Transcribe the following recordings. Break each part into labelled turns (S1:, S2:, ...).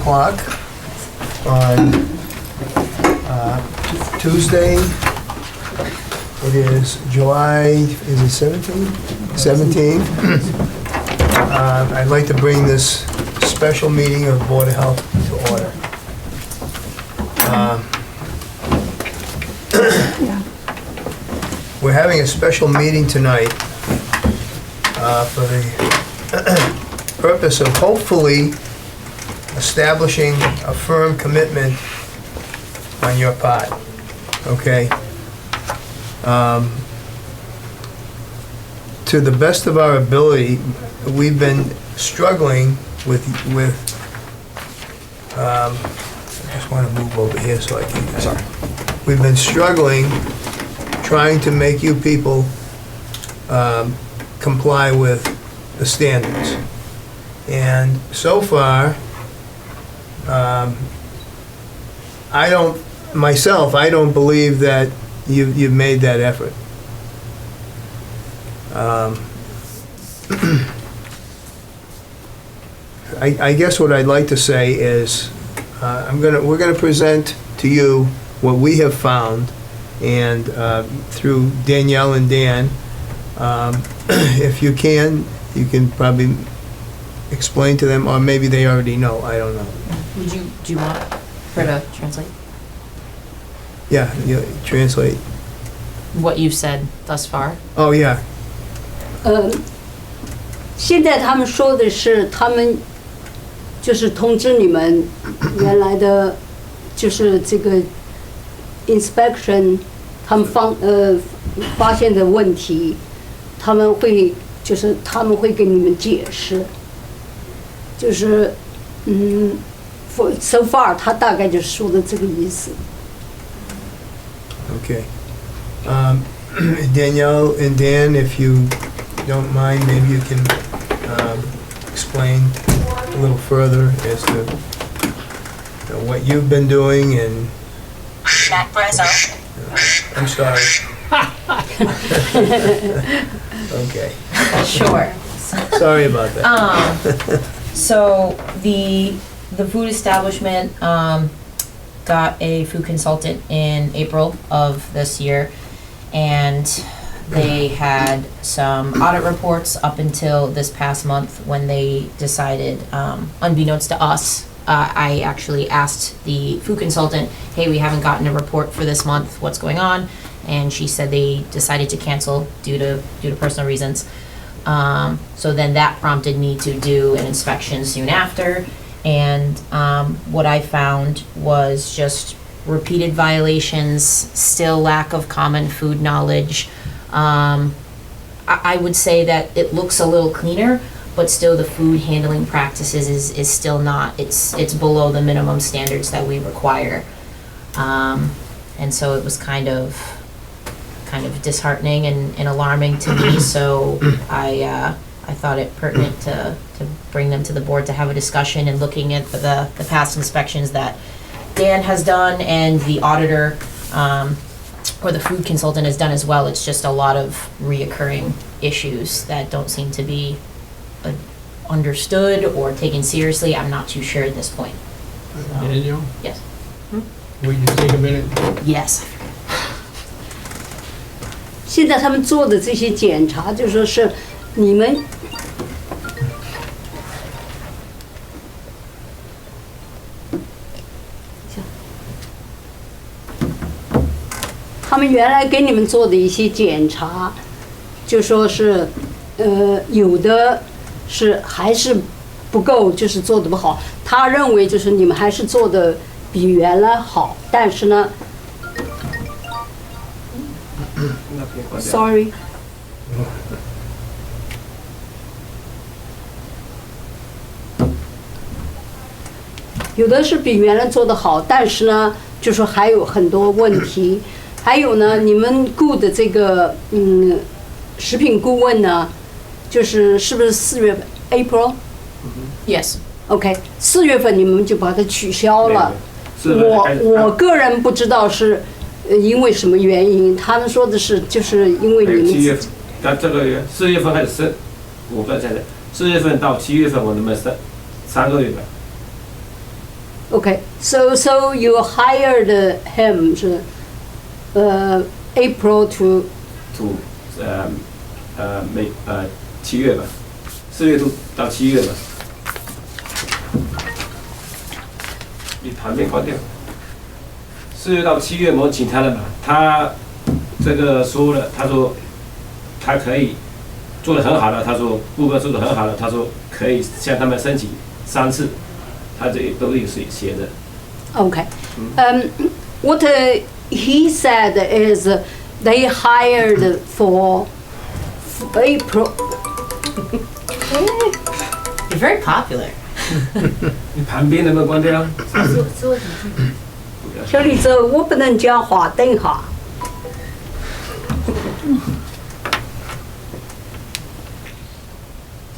S1: o'clock on Tuesday. It is July, is it 17? 17. I'd like to bring this special meeting of Board of Health to order. We're having a special meeting tonight for the purpose of hopefully establishing a firm commitment on your part, okay? To the best of our ability, we've been struggling with I just want to move over here so I can, sorry. We've been struggling trying to make you people comply with the standards. And so far, I don't believe that you've made that effort. I guess what I'd like to say is, we're gonna present to you what we have found, and through Danielle and Dan, if you can probably explain to them, or maybe they already know, I don't know.
S2: Do you want her to translate
S1: Yeah, translate.
S2: what you've said thus far?
S1: Oh, yeah.
S3: 现在他们说的是，他们就是通知你们原来的，就是这个 inspection， 他们发现的问题，他们会给你们解释，就是so far 他大概就是说的这个意思。
S1: Okay. Danielle and Dan, if you don't mind, maybe you can explain a little further as to what you've been doing and...
S4: Matt Brezzo.
S1: I'm sorry. Okay.
S2: Sure.
S1: Sorry about that.
S2: So the food establishment got a food consultant in April of this year, and they had some audit reports up until this past month when they decided, unbeknownst to us, I actually asked the food consultant, hey, we haven't gotten a report for this month, what's going on? And she said they decided to cancel due to personal reasons. So then that prompted me to do an inspection soon after. And what I found was just repeated violations, still lack of common food knowledge. I would say that it looks a little cleaner, but still the food handling practices is still not, it's below the minimum standards that we require. And so it was kind of disheartening and alarming to me, so I thought it pertinent to bring them to the board to have a discussion, and looking at the past inspections that Dan has done and the auditor or the food consultant has done as well. It's just a lot of reoccurring issues that don't seem to be understood or taken seriously. I'm not too sure at this point.
S5: Daniel,
S2: Yes.
S5: will you take a minute?
S2: Yes.
S3: 现在他们做的这些检查，就说是你们。 他们原来给你们做的一些检查，就说是，有的是还是不够，就是做的不好。他认为就是你们还是做的比原来好，但是呢 ，sorry， 有的是比原来做的好，但是呢，就说还有很多问题。 还有呢，你们雇的这个食品顾问呢，就是是不是4月份 April？Yes。OK， 4月份你们就把它取消了。我个人不知道是因为什么原因，他们说的是就是因为你们。7
S6: 月份，到这个月4月份开始升，我不知道现在4月份到7月份我能不能升3个月吧？
S3: Okay, so you hired him 是April to
S6: 7月吧，4月到7月吧。你旁边关掉。4月到7月，我请他了嘛，他这个说了，他说他可以做得很好了，他说顾客做得很好了，他说可以向他们申请3次，他这都有写着。
S3: Okay. What he said is they hired for April.
S2: You're very popular.
S6: 你旁边能不能关掉？
S3: 小李子，我不能讲话，等一下。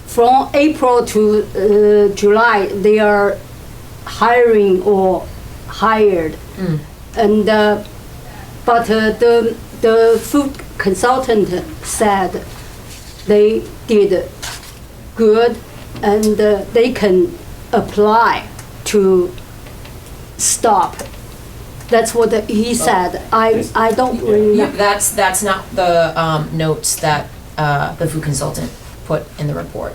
S3: From April to July, they are hiring or hired, and but the food consultant said they did good, and they can apply to stop. That's what he said. I don't really know.
S2: That's not the notes that the food consultant put in the report.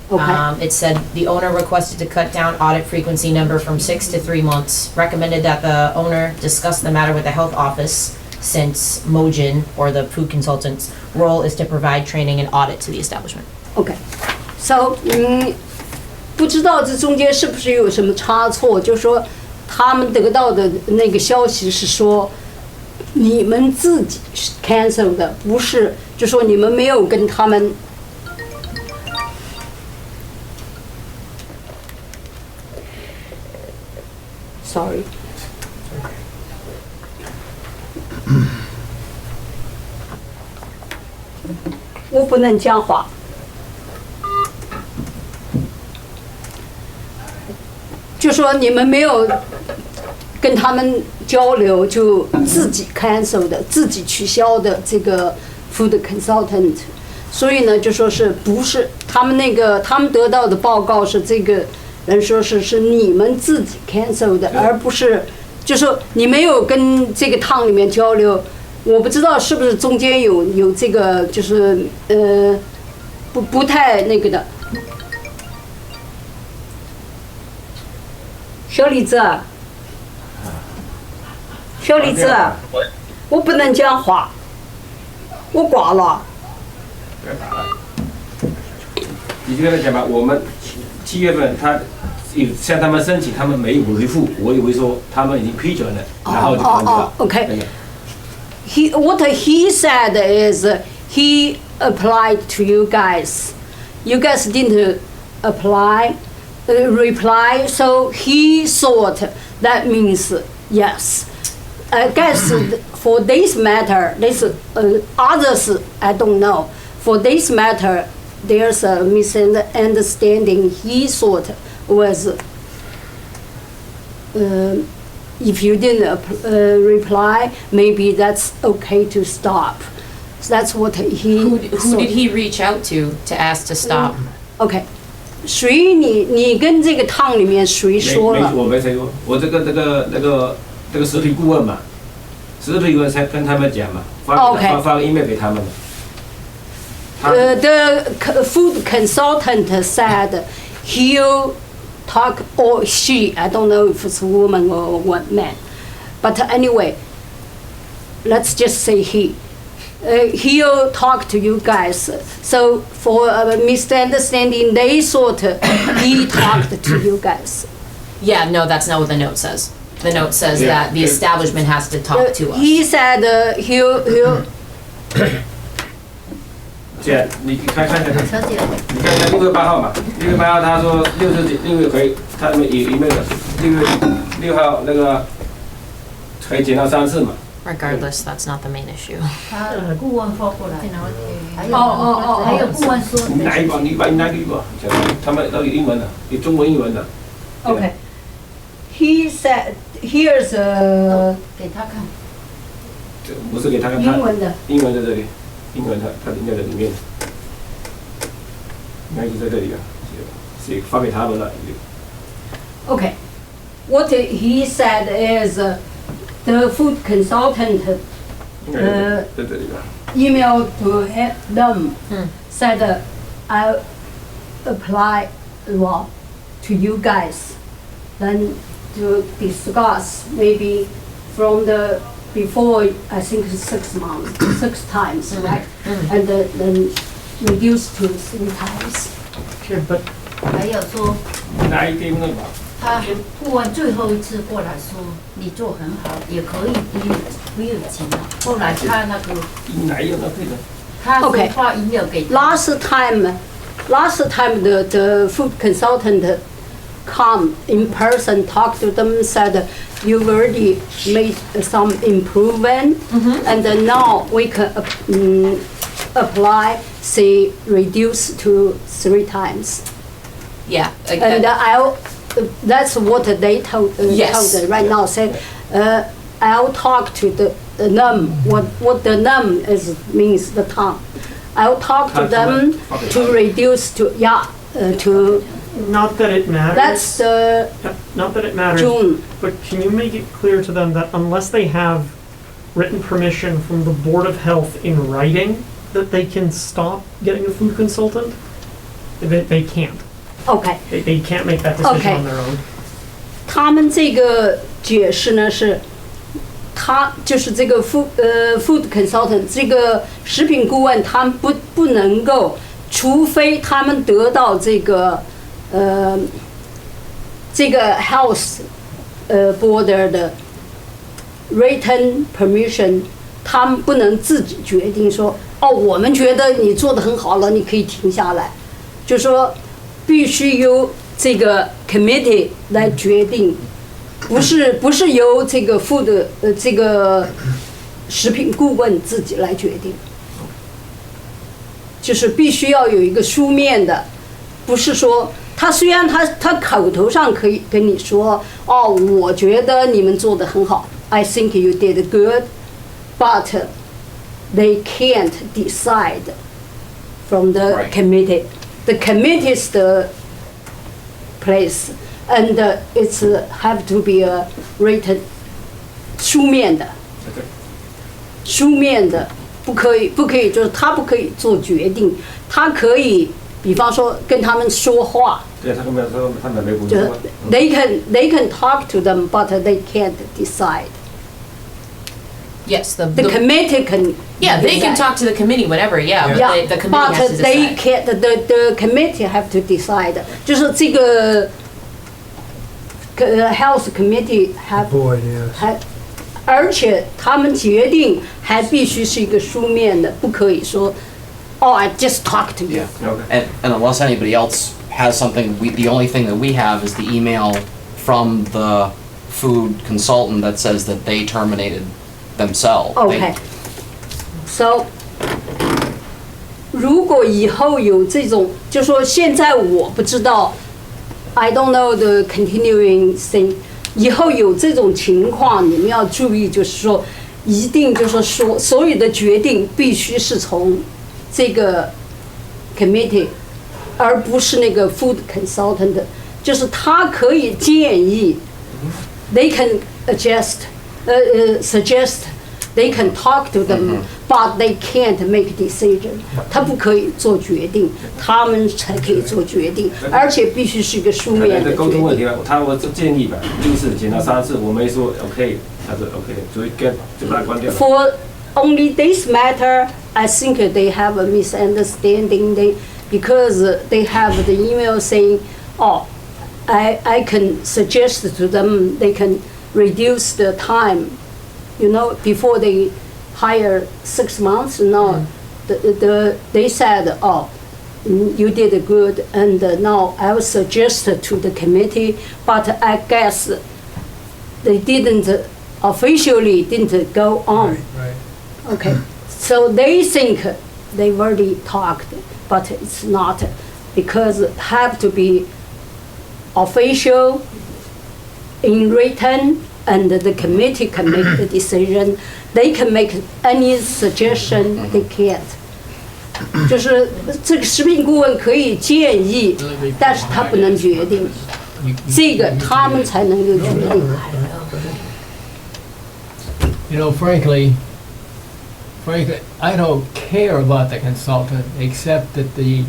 S3: Okay.
S2: It said the owner requested to cut down audit frequency number from 6 to 3 months. Recommended that the owner discuss the matter with the health office, since Mojin, or the food consultant's role is to provide training and audit to the establishment.
S3: Okay. So 不知道这中间是不是有什么差错？就是说他们得到的那个消息是说，你们自己 cancel 的，不是，就说你们没有跟他们。Sorry. 我不能讲话。就说你们没有跟他们交流，就自己 cancel 的，自己取消的这个 food consultant， 所以呢，就说是不是他们得到的报告是这个人说是你们自己 cancel 的，而不是就说你没有跟这个汤里面交流，我不知道是不是中间有这个就是不太那个的。小李子，小李子，我不能讲话，我挂了。
S6: 不要打了。你就跟他讲吧，我们7月份他有向他们申请，他们没有回复，我以为说他们已经批准了，然后就关掉了。
S3: Okay. What he said is he applied to you guys. You guys didn't reply, so he thought that means yes. I guess for this matter, others I don't know. For this matter, there's a misunderstanding. He thought was if you didn't reply, maybe that's okay to stop. That's what he.
S2: Who did he reach out to ask to stop?
S3: Okay. 谁你跟这个汤里面谁说了？
S6: 我没谁说，我这个食品顾问嘛，食品顾问才跟他们讲嘛，发个 email 给他们嘛。
S3: The food consultant said he'll talk, or she, I don't know if it's a woman or one man, but anyway, let's just say he. He'll talk to you guys. So for a misunderstanding, they thought he talked to you guys.
S2: Yeah, no, that's not what the note says. The note says that the establishment has to talk to us.
S3: He said he'll.
S6: 姐，你看看，你看看6月8号嘛，6月8号他说6月可以，他们有 email 6月6号那个可以减到3次嘛。
S2: Regardless, that's not the main issue.
S7: 他顾问发过来，还有顾问说，
S6: 你哪一个？你哪一个？他们都有英文的，有中文、英文的。
S3: Okay. He said, "Here's a."
S7: 给他看。
S6: 不是给他看，
S3: 英文的。
S6: 英文在这里，英文他那个里面，应该就在这里啊，写发给他们了。
S3: Okay. what he said is the food consultant
S6: 应该在这里吧。
S3: emailed to them said I apply law to you guys, then to discuss maybe from the before I think 6 months, 6 times, right? And then reduce to 3 times.
S5: Okay, but
S7: 还有说
S6: 哪一点那个？
S7: 他顾问最后一次过来说你做很好，也可以不用钱了。后来他那个
S6: 哪有那个的？
S7: 他说
S3: Okay.
S7: 发 email 给他
S3: Last time the food consultant come in person, talk to them, said you've already made some improvement, and then now we can apply, say, reduce to 3 times.
S2: Yeah.
S3: And that's what they told
S2: Yes.
S3: told right now. Said, I'll talk to the num. What the num is means the town. I'll talk to them to reduce to to
S8: Not that it matters.
S3: that's
S8: Not that it matters.
S3: June.
S8: But can you make it clear to them that unless they have written permission from the Board of Health in writing, that they can stop getting a food consultant? They can't.
S3: Okay.
S8: They can't make that decision
S3: Okay.
S8: on their own.
S3: 他们这个解释呢是，他就是这个food consultant 这个食品顾问，他们不能够，除非他们得到这个health board 的 written permission， 他们不能自己决定说，哦，我们觉得你做得很好了，你可以停下来，就说必须由这个 committee 来决定，不是由这个这个食品顾问自己来决定，就是必须要有一个书面的，不是说他虽然他口头上可以跟你说，哦，我觉得你们做得很好 ，I think you did good， but they can't decide from the
S9: Right.
S3: committee. The committee is the place, and it's have to be a written 书面的，不可以就是他不可以做决定，他可以比方说跟他们说话，
S6: 对他们说他们没工
S3: 就
S6: 作。
S3: they can talk to them, but they can't decide.
S2: Yes,
S3: The committee can.
S2: yeah, they can
S3: decide.
S2: talk to the committee whenever, yeah, but
S3: Yeah,
S2: the committee has to
S3: but they
S2: decide.
S3: can't. The committee have to decide. 就是这个health committee have
S1: Board, yes.
S3: 还，而且他们决定还必须是一个书面的，不可以说，Oh, I just talk to you.
S9: Yeah.
S6: OK。
S9: And unless anybody else has something, the only thing that we have is the email from the food consultant that says that they terminated themselves.
S3: Okay. So 如果以后有这种，就说现在我不知道 ，I don't know the continuing thing。以后有这种情况，你们要注意，就是说，一定就是说，所有的决定必须是从这个 committee， 而不是那个 food consultant。就是他可以建议 ，they can suggest。They can talk to them, but they can't make decision. 他不可以做决定，他们才可以做决定，而且必须是一个书
S6: 可
S3: 面的
S6: 能是沟通
S3: 决定。
S6: 问题吧，我建议吧，6次检到3次，我没说 OK， 他说 OK， 所以就把它关掉了。
S3: For only this matter, I think they have a misunderstanding. Because they have the email saying, "Oh, I can suggest to them they can reduce the time." You know, before they hire 6 months, now they said, "Oh, you did good, and now I will suggest to the committee." But I guess they officially didn't go on.
S1: Right.
S3: Okay, so they think they've already talked, but it's not, because have to be official, in written, and the committee can make the decision. They can make any suggestion, they can't. 就是这个食品顾问可以建议，但是他不能决定。这个他们才能够决定。
S5: You know, frankly, I don't care about the consultant, except that the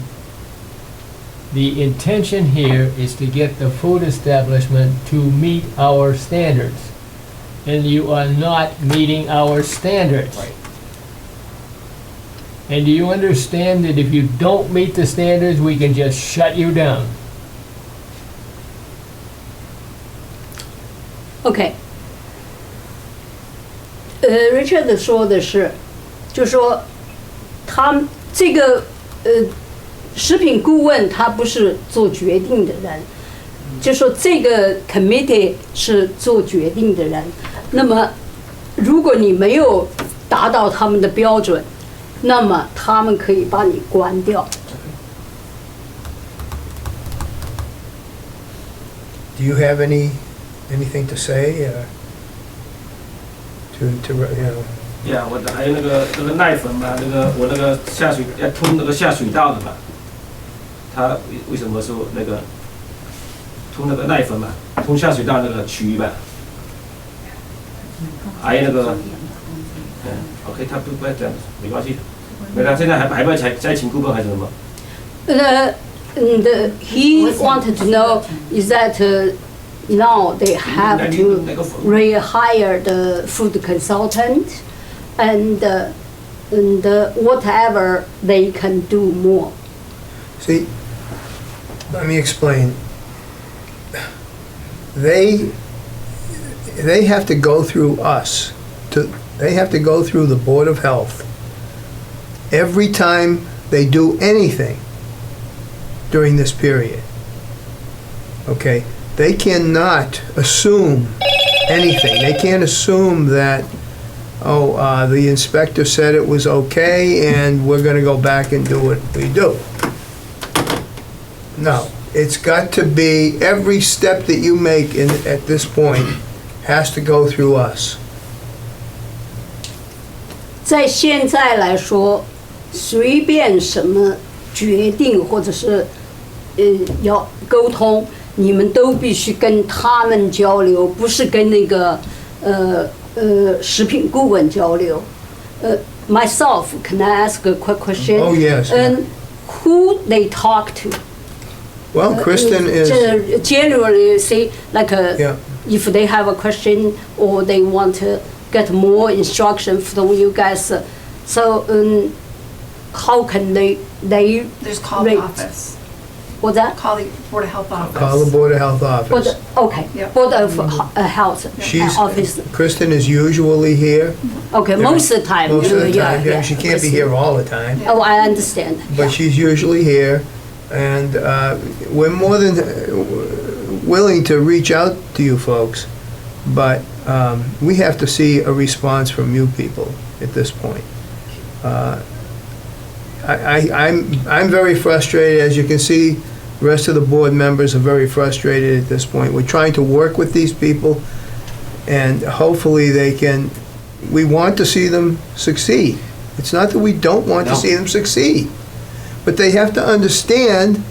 S5: intention here is to get the food establishment to meet our standards. And you are not meeting our standards.
S9: Right.
S5: And do you understand that if you don't meet the standards, we can just shut you down?
S3: OK。Richard 说的是，就说他们这个食品顾问他不是做决定的人，就说这个 committee 是做决定的人。那么，如果你没有达到他们的标准，那么他们可以把你关掉。
S1: Do you have anything to say? To you know.
S6: 呀，我的还有那个奶粉嘛，我那个下水要通那个下水道的嘛，他为什么说那个通那个奶粉嘛，通下水道那个区域吧，还有那个，OK， 他不要这样，没关系，没他现在还不要再请顾问还是什么？
S3: He wanted to know is that now they have to rehire the food consultant and whatever they can do more.
S1: See, let me explain. They have to go through us. They have to go through the Board of Health every time they do anything during this period. Okay? They cannot assume anything. They can't assume that, the inspector said it was okay and we're going to go back and do what we do. No. It's got to be, every step that you make at this point has to go through us.
S3: 在现在来说，随便什么决定或者是要沟通，你们都必须跟他们交流，不是跟那个食品顾问交流。Myself, can I ask a quick question?
S1: Oh, yes.
S3: Who they talk to?
S1: Well, Kristen is,
S3: generally say like
S1: yeah.
S3: if they have a question or they want to get more instruction from you guys, so how can they
S10: Just call the
S3: rate?
S10: office.
S3: What's that?
S10: Call the Board of Health office.
S1: Call the Board of Health office.
S3: Okay,
S10: Yep.
S3: Board of Health office.
S1: Kristen is usually here.
S3: Okay, most of the time.
S1: Most of the
S3: yeah,
S1: time,
S3: yeah,
S1: she can't be here all the time,
S3: Oh, I understand.
S1: but she's usually here. And we're more than willing to reach out to you folks, but we have to see a response from you people at this point. I'm very frustrated, as you can see. The rest of the board members are very frustrated at this point. We're trying to work with these people, and hopefully they can. We want to see them succeed. It's not that we don't want to
S9: No.
S1: see them succeed, but they have to understand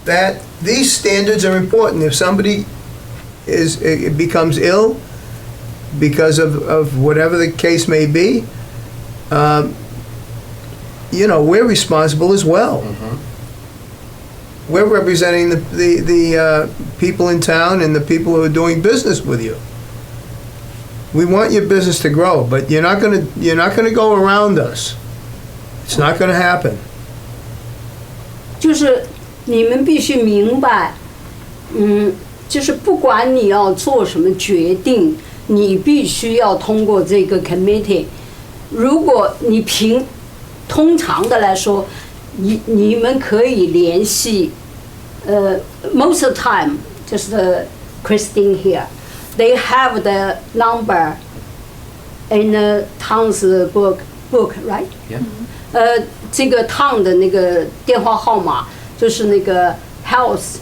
S1: that these standards are important. If somebody becomes ill because of whatever the case may be, we're responsible as well. We're representing the people in town and the people who are doing business with you. We want your business to grow, but you're not gonna go around us. It's not gonna happen.
S3: 就是你们必须明白，就是不管你要做什么决定，你必须要通过这个 committee。如果你通常的来说，你们可以联系，most of the time just Christine here, they have the number in the town's book, right?
S9: Yeah.
S3: 这个 town 的那个电话号码就是那个 health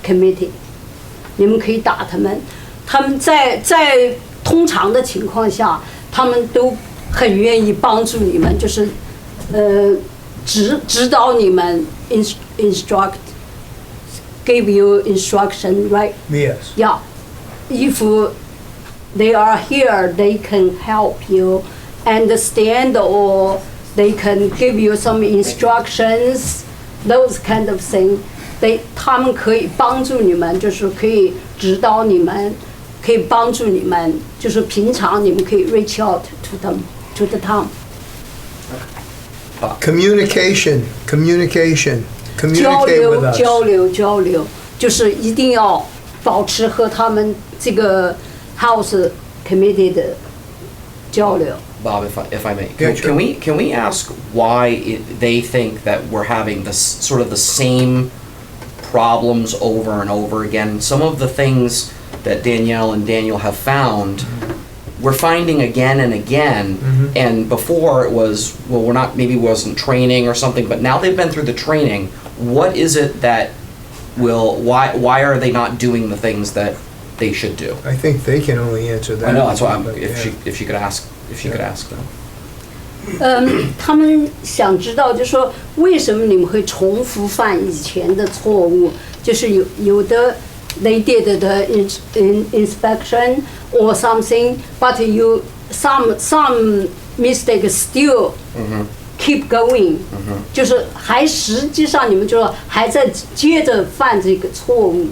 S3: committee， 你们可以打他们，他们在通常的情况下，他们都很愿意帮助你们，就是指导你们 instruct give you instruction, right?
S1: Yes.
S3: Yeah. If they are here, they can help you understand or they can give you some instructions, those kind of thing. 他们可以帮助你们，就是可以指导你们，可以帮助你们，就是平常你们可以 reach out to them, to the town.
S1: Communication,
S3: 交
S1: communicate
S3: 流
S1: with us.
S3: 交流，就是一定要保持和他们这个 house committee 的交流。
S9: Bob, if I may,
S1: Yeah,
S9: can,
S1: sure.
S9: can we ask why they think that we're having this sort of the same problems over and over again? Some of the things that Danielle and Daniel have found, we're finding again and again. And before it was, well, we're not, maybe it wasn't training or something, but now they've been through the training. What is it that why are they not doing the things that they should do?
S1: I think they can only answer that.
S9: I know, that's why I'm,
S1: but,
S9: if
S1: yeah.
S9: she could ask them.
S3: 他们想知道，就是说为什么你们会重复犯以前的错误？就是有的 they did the inspection or something, but you some mistakes still keep going，就是还实际上你们就说还在接着犯这个错误，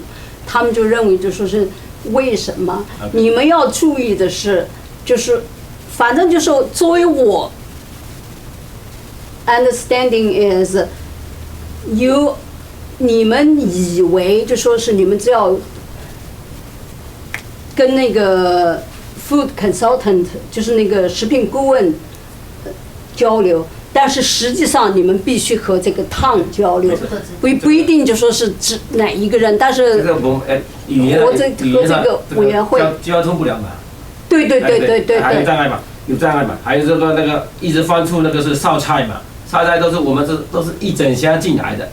S3: 他们就认为就说是为什么？你们要注意的是，就是反正就是作为我。Understanding is你们以为就说是你们只要跟那个 food consultant 就是那个食品顾问交流，但是实际上你们必须和这个 town 交流，不一定就说是指哪一个人，但是
S6: 这个语言
S3: 和这个委员会
S6: 交通不良嘛，
S3: 对，
S6: 还有障碍嘛，有障碍嘛，还有这个那个一直翻出那个是烧菜嘛。烧菜都是我们都是一整箱进来的，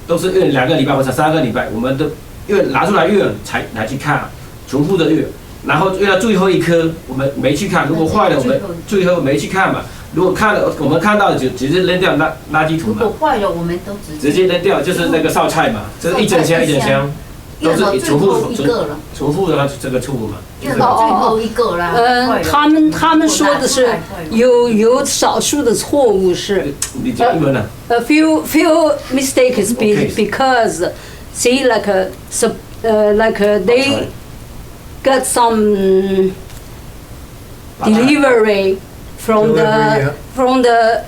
S6: 都是用2个礼拜或者3个礼拜，我们都越拿出来越才来去看，重复的越，然后越到最后一颗我们没去看，如果坏了我们最后没去看嘛，如果看了我们看到就直接扔掉垃圾桶嘛，
S7: 如果坏了，我们都
S6: 直接扔掉，就是那个烧菜嘛，就是一整箱一整箱，都是重复的这个错误嘛。
S7: 用到最后一个啦。
S3: 他们说的是有少数的错误是。
S6: 你讲英文啊。
S3: A few mistakes because see like they got some delivery from the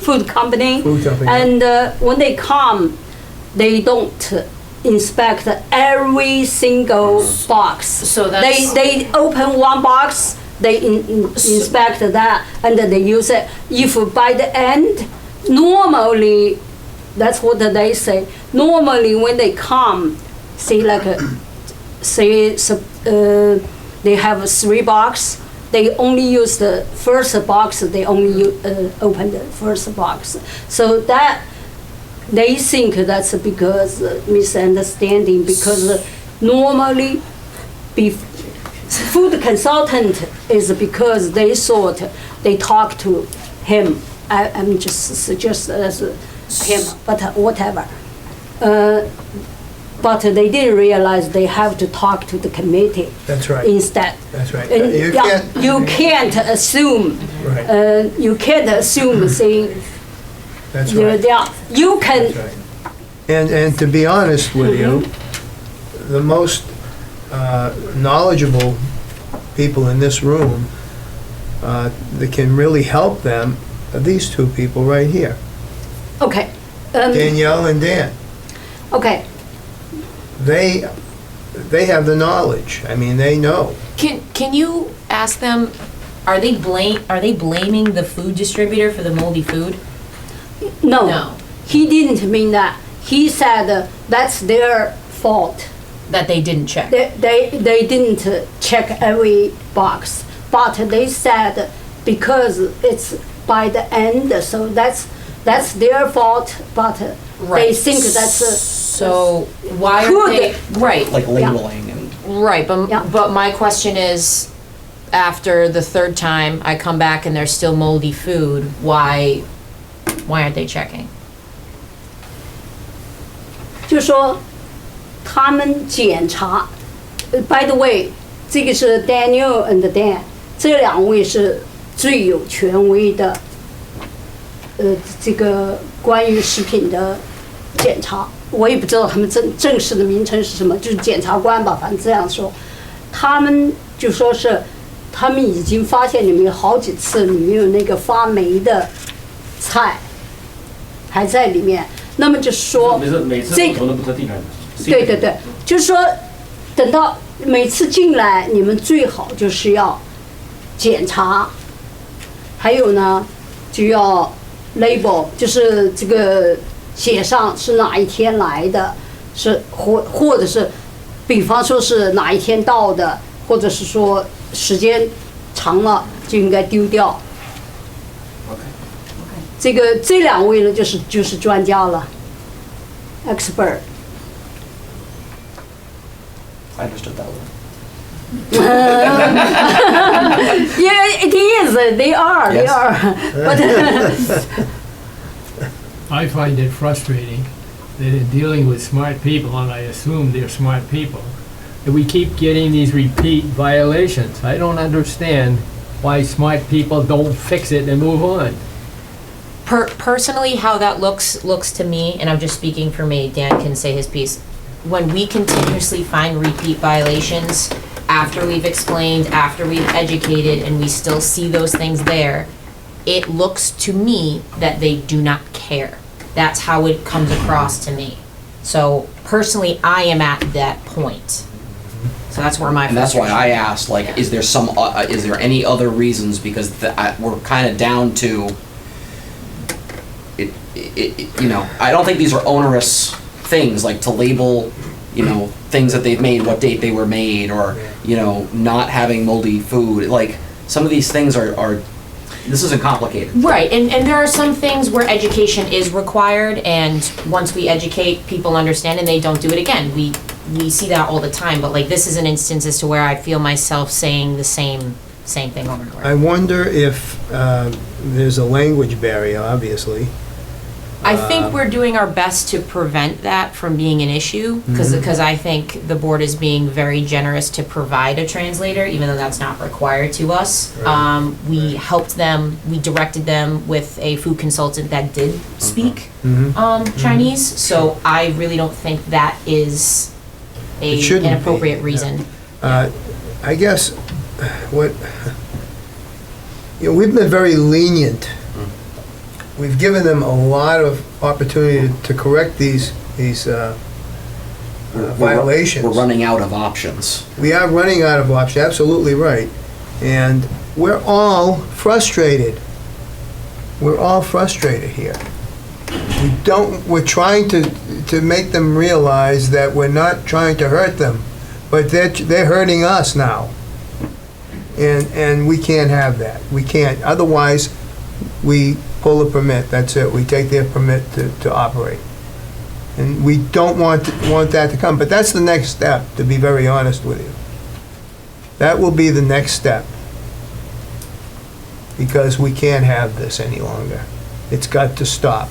S3: food company, and when they come, they don't inspect every single box.
S2: So that's
S3: they open one box, they inspect that, and then they use it. If by the end, normally, that's what they say. Normally, when they come, say they have 3 boxes. They only use the first box. They only open the first box. So that they think that's because misunderstanding. Because normally, food consultant is because they thought they talked to him. I'm just suggest as him, but whatever. But they didn't realize they have to talk to the committee.
S1: That's right.
S3: Instead.
S1: That's right.
S3: And you can't assume.
S1: Right.
S3: You can't assume saying.
S1: That's right.
S3: You can.
S1: That's right. And to be honest with you, the most knowledgeable people in this room that can really help them are these 2 people right here,
S3: Okay.
S1: Danielle and Dan.
S3: Okay.
S1: They have the knowledge. I mean, they know.
S2: Can you ask them, are they blaming the food distributor for the moldy food?
S3: No. He didn't mean that. He said that's their fault.
S2: That they didn't check?
S3: They didn't check every box, but they said because it's by the end, so that's their fault, but they think that's
S2: so why are they right?
S9: Like labeling and.
S2: Right, but
S3: Yeah.
S2: but my question is, after the 3rd time I come back and there's still moldy food, why aren't they checking?
S3: 就说他们检查，by the way， 这个是 Daniel and Dan， 这两位是最有权威的，这个关于食品的检查，我也不知道他们正式的名称是什么，就是检察官吧，反正这样说，他们就说是。他们已经发现里面有好几次里面有那个发霉的菜还在里面，那么就是说
S6: 每次不同的不同地方。
S3: 对对对，就是说等到每次进来，你们最好就是要检查，还有呢就要 label， 就是这个写上是哪一天来的，是或者是比方说是哪一天到的，或者是说。时间长了就应该丢掉。这两位呢，就是专家了 ，expert。I
S9: understood that one.
S3: Yeah, it is. They are. They
S9: Yes.
S3: are. But
S5: I find it frustrating that in dealing with smart people, and I assume they're smart people, that we keep getting these repeat violations. I don't understand why smart people don't fix it and move on.
S2: Personally, how that looks to me, and I'm just speaking for me, Dan can say his piece. When we continuously find repeat violations, after we've explained, after we've educated, and we still see those things there, it looks to me that they do not care. That's how it comes across to me. So personally, I am at that point. So that's where my
S9: And that's why
S2: frustration-
S9: I asked, like, is there any other reasons? Because we're kind of down to, I don't think these are onerous things, like to label, things that they've made, what date they were made, or, not having moldy food. Like, some of these things are this isn't complicated.
S2: Right, and there are some things where education is required, and once we educate, people understand and they don't do it again. We see that all the time, but like this is an instance as to where I feel myself saying the same thing over and over.
S1: I wonder if there's a language barrier, obviously.
S2: I think we're doing our best to prevent that from being an issue, because I think the board is being very generous to provide a translator, even though that's not required to us.
S1: Right.
S2: We helped them, we directed them with a food consultant that did speak Chinese, so I really don't think that is
S1: It shouldn't
S2: an
S1: be,
S2: appropriate reason.
S1: I guess we've been very lenient. We've given them a lot of opportunity to correct these violations.
S9: We're running out of options.
S1: We are running out of options, absolutely right. And we're all frustrated. We're all frustrated here. We're trying to make them realize that we're not trying to hurt them, but they're hurting us now. And we can't have that. We can't. Otherwise, we pull a permit, that's it. We take their permit to operate. And we don't want that to come, but that's the next step, to be very honest with you. That will be the next step. Because we can't have this any longer. It's got to stop.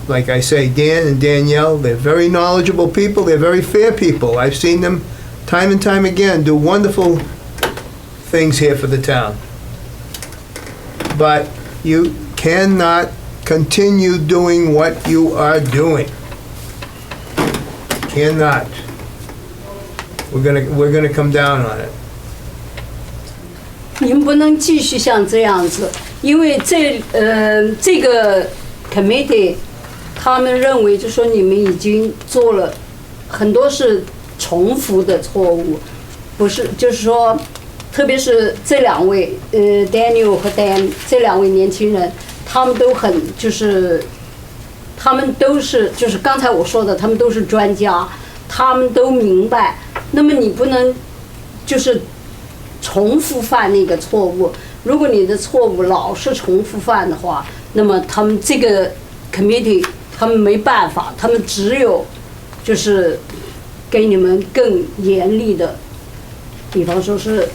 S1: Like I say, Dan and Danielle, they're very knowledgeable people, they're very fair people. I've seen them time and time again do wonderful things here for the town. But you cannot continue doing what you are doing. Cannot. We're gonna come down on it.
S3: 你们不能继续像这样子，因为这个 committee 他们认为就说你们已经做了很多是重复的错误，不是就是说。特别是这两位，Daniel 和 Dan 这两位年轻人，他们都是就是刚才我说的，他们都是专家，他们都明白。那么你不能就是重复犯那个错误。如果你的错误老是重复犯的话，那么他们这个 committee 他们没办法，他们只有就是给你们更严厉的，比方说是。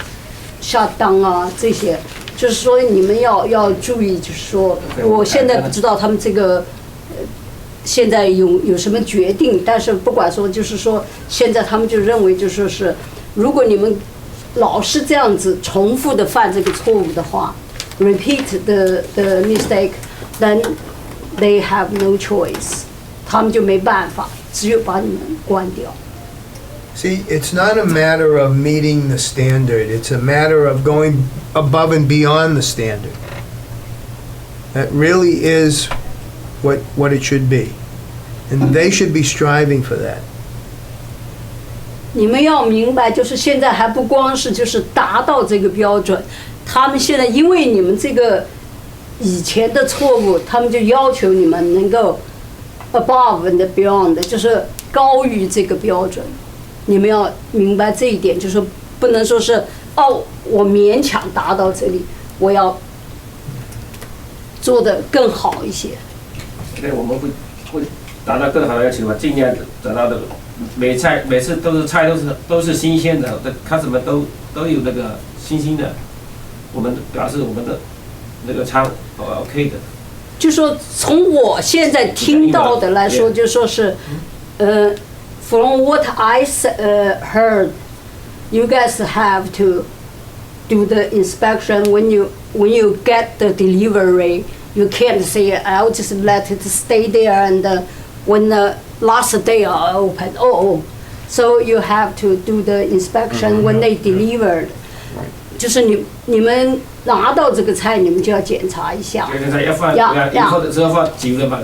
S3: 下档啊，这些，就是说你们要注意，就是说，我现在不知道他们这个现在有什么决定，但是不管说，就是说现在他们就认为就说是，如果你们老是这样子重复的犯这个错误的话 ，repeat the mistake，then they have no choice， 他们就没办法，只有把你们关掉。
S1: See, it's not a matter of meeting the standard, it's a matter of going above and beyond the standard. That really is what it should be. And they should be striving for that.
S3: 你们要明白，就是现在还不光是就是达到这个标准，他们现在因为你们这个以前的错误，他们就要求你们能够 above and beyond， 就是高于这个标准。你们要明白这一点，就是不能说是哦，我勉强达到这里，我要做得更好一些。
S6: 对，我们会达到更好的要求吧，尽量得到的。每次都是菜都是新鲜的，看什么都有那个新鲜的，我们表示我们的那个餐OK 的。
S3: 就说从我现在听到的来说，就说是，from what I heard, you guys have to do the inspection when you get the delivery. You can't say I'll just let it stay there and when the last day are open. So you have to do the inspection when they delivered. 就是你们拿到这个菜，你们就要检查一下。
S6: 要放，或者是要放久了嘛？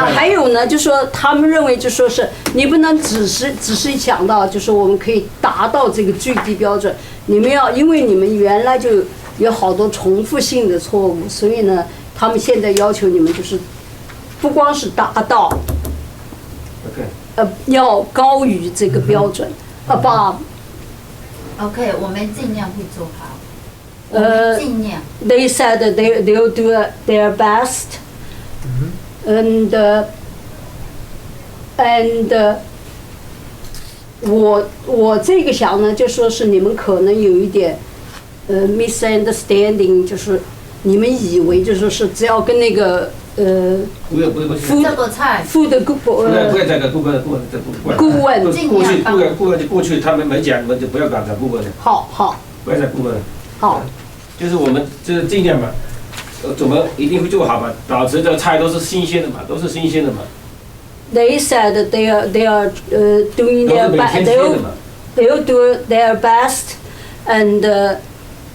S3: 还有呢，就说他们认为，就说是你不能只是想到，就是我们可以达到这个最低标准。你们要，因为你们原来就有好多重复性的错误，所以呢，他们现在要求你们就是不光是达到，要高于这个标准，above。
S7: OK， 我们尽量会做好。我们尽量。
S3: They said that they'll do their best, and 我这个想呢，就说是你们可能有一点misunderstanding， 就是你们以为就说是只要跟那个
S6: 不用
S7: 这个菜
S3: 付的顾问
S6: 过去他们没讲，你们就不要管他顾问了。
S3: 好，
S6: 不要再顾问了。
S3: 好。
S6: 就是我们就是尽量嘛，我们一定会做好嘛，保持这菜都是新鲜的嘛，都是新鲜的嘛。
S3: They said that they are doing their best. They'll do their best and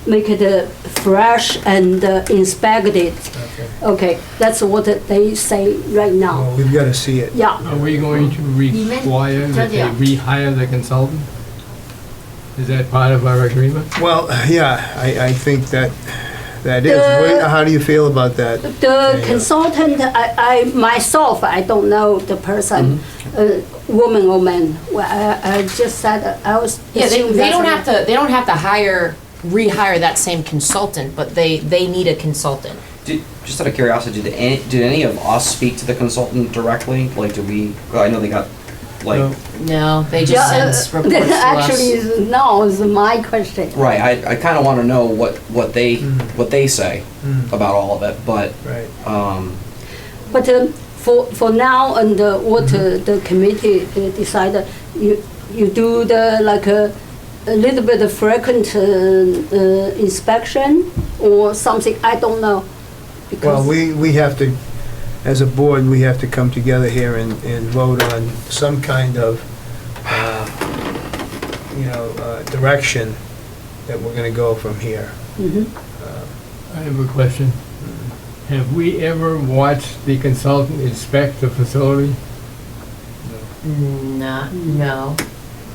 S3: make it fresh and inspect it. Okay, that's what they say right now.
S1: Well, we've got to see it.
S3: Yeah.
S5: Are we going to require that they rehire the consultant? Is that part of our agreement?
S1: Well, yeah, I think that is. How do you feel about that?
S3: The consultant, I myself, I don't know the person, woman or man. Well, I just said I was.
S2: Yeah, they don't have to. They don't have to rehire that same consultant, but they need a consultant.
S9: Just out of curiosity, did any of us speak to the consultant directly? Like, did we? Well, I know they got. Like
S2: no, they just send reports to us.
S3: Actually, no, is my question.
S9: Right, I kind of want to know what they say about all of it, but
S1: right.
S3: But for now and what the committee decided, you do the like a little bit of frequent inspection or something. I don't know.
S1: Well, we have to. As a board, we have to come together here and vote on some kind of, direction that we're going to go from here.
S5: I have a question. Have we ever watched the consultant inspect the facility?
S2: No,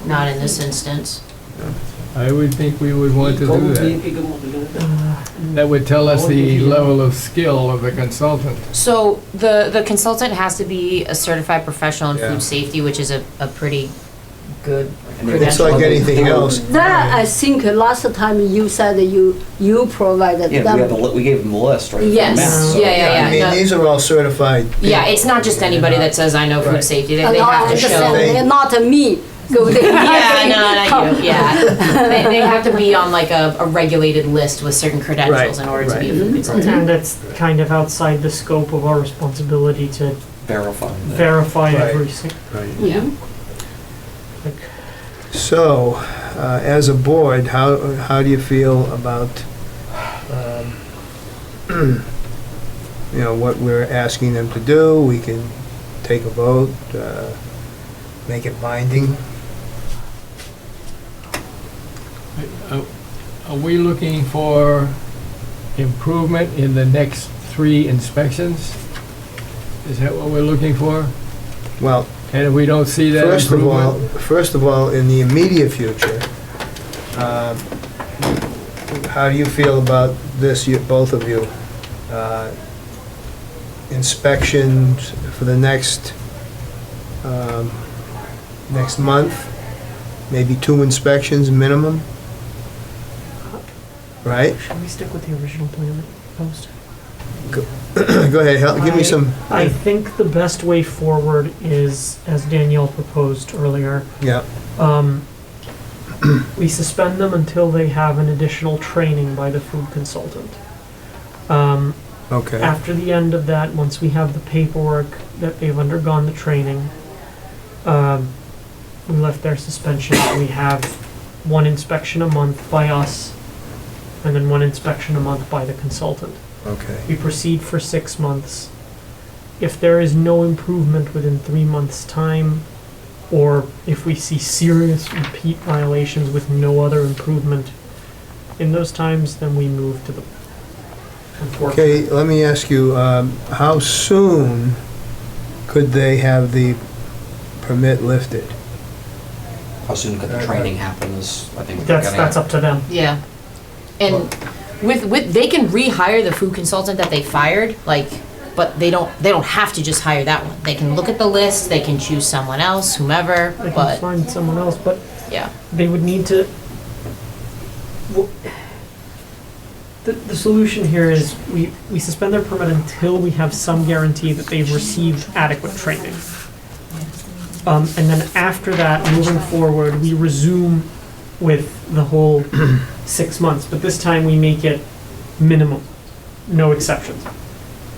S2: not in this instance.
S5: I would think we would want to do that. That would tell us the level of skill of the consultant.
S2: So the consultant has to be a certified professional in
S1: Yeah.
S2: food safety, which is a pretty good
S1: It's
S2: credential.
S1: like anything else.
S3: That I think last time you said you provided
S9: yeah,
S3: them.
S9: we gave them the list, right?
S2: Yes.
S9: Mass, so-
S2: Yeah.
S1: I mean,
S2: no.
S1: these are all certified.
S2: Yeah, it's not just anybody that says I know food
S1: Right.
S2: safety. They
S3: And I
S2: have to
S3: understand,
S2: show.
S3: they're not me. Go there.
S2: Yeah, no, not you. Yeah, they have to be on like a regulated list with certain credentials
S1: Right,
S2: in order to be a
S1: right.
S2: food consultant.
S8: And it's kind of outside the scope of our responsibility to
S9: Verify that.
S8: verify
S1: Right.
S8: every single.
S1: Right.
S3: Yeah.
S1: So, as a board, how do you feel about, what we're asking them to do? We can take a vote, make it binding.
S5: Are we looking for improvement in the next 3 inspections? Is that what we're looking for?
S1: Well,
S5: And if we don't see that improvement?
S1: first of all, in the immediate future, how do you feel about this, both of you? Inspections for the next month, maybe 2 inspections minimum? Right?
S8: Should we stick with the original plan that you proposed?
S1: Go ahead, give me some,
S8: I think the best way forward is, as Danielle proposed earlier,
S1: yeah,
S8: we suspend them until they have an additional training by the food consultant.
S1: okay.
S8: After the end of that, once we have the paperwork that they've undergone the training, we left their suspension. We have 1 inspection a month by us, and then 1 inspection a month by the consultant.
S1: Okay,
S8: We proceed for 6 months. If there is no improvement within 3 months' time, or if we see serious repeat violations with no other improvement in those times, then we move to the enforcement.
S1: okay, let me ask you, how soon could they have the permit lifted?
S9: How soon could the training happen is, I think. what we're
S8: That's,
S9: getting
S8: that's
S9: at.
S8: up to them.
S2: Yeah. And with they can rehire the food consultant that they fired, but they don't have to just hire that one. They can look at the list, they can choose someone else, whomever,
S8: They can
S2: but
S8: find someone else, but
S2: yeah.
S8: they would need to. w- The solution here is we suspend their permit until we have some guarantee that they've received adequate training. And then after that, moving forward, we resume with the whole 6 months, but this time we make it minimum, no exceptions.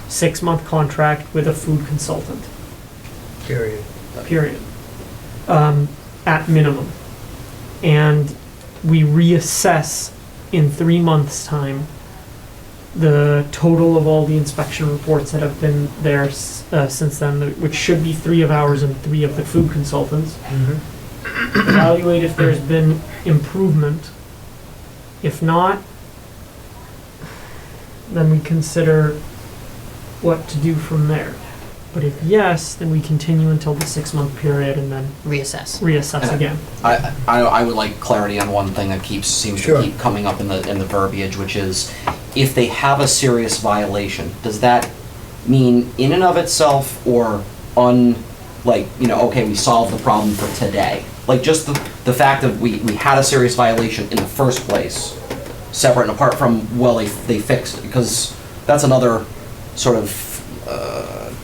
S8: 6-month contract with a food consultant,
S1: Period.
S8: period. At minimum. And we reassess in 3 months' time the total of all the inspection reports that have been there since then, which should be 3 of ours and 3 of the food consultants. Evaluate if there's been improvement. If not, then we consider what to do from there. But if yes, then we continue until the 6-month period and then
S2: Reassess.
S8: reassess again.
S9: I would like clarity on one thing that seems
S1: Sure.
S9: to keep coming up in the verbiage, which is, if they have a serious violation, does that mean in and of itself, or okay, we solved the problem for today? Like, just the fact that we had a serious violation in the first place, separate and apart from, well, they fixed it, because that's another sort of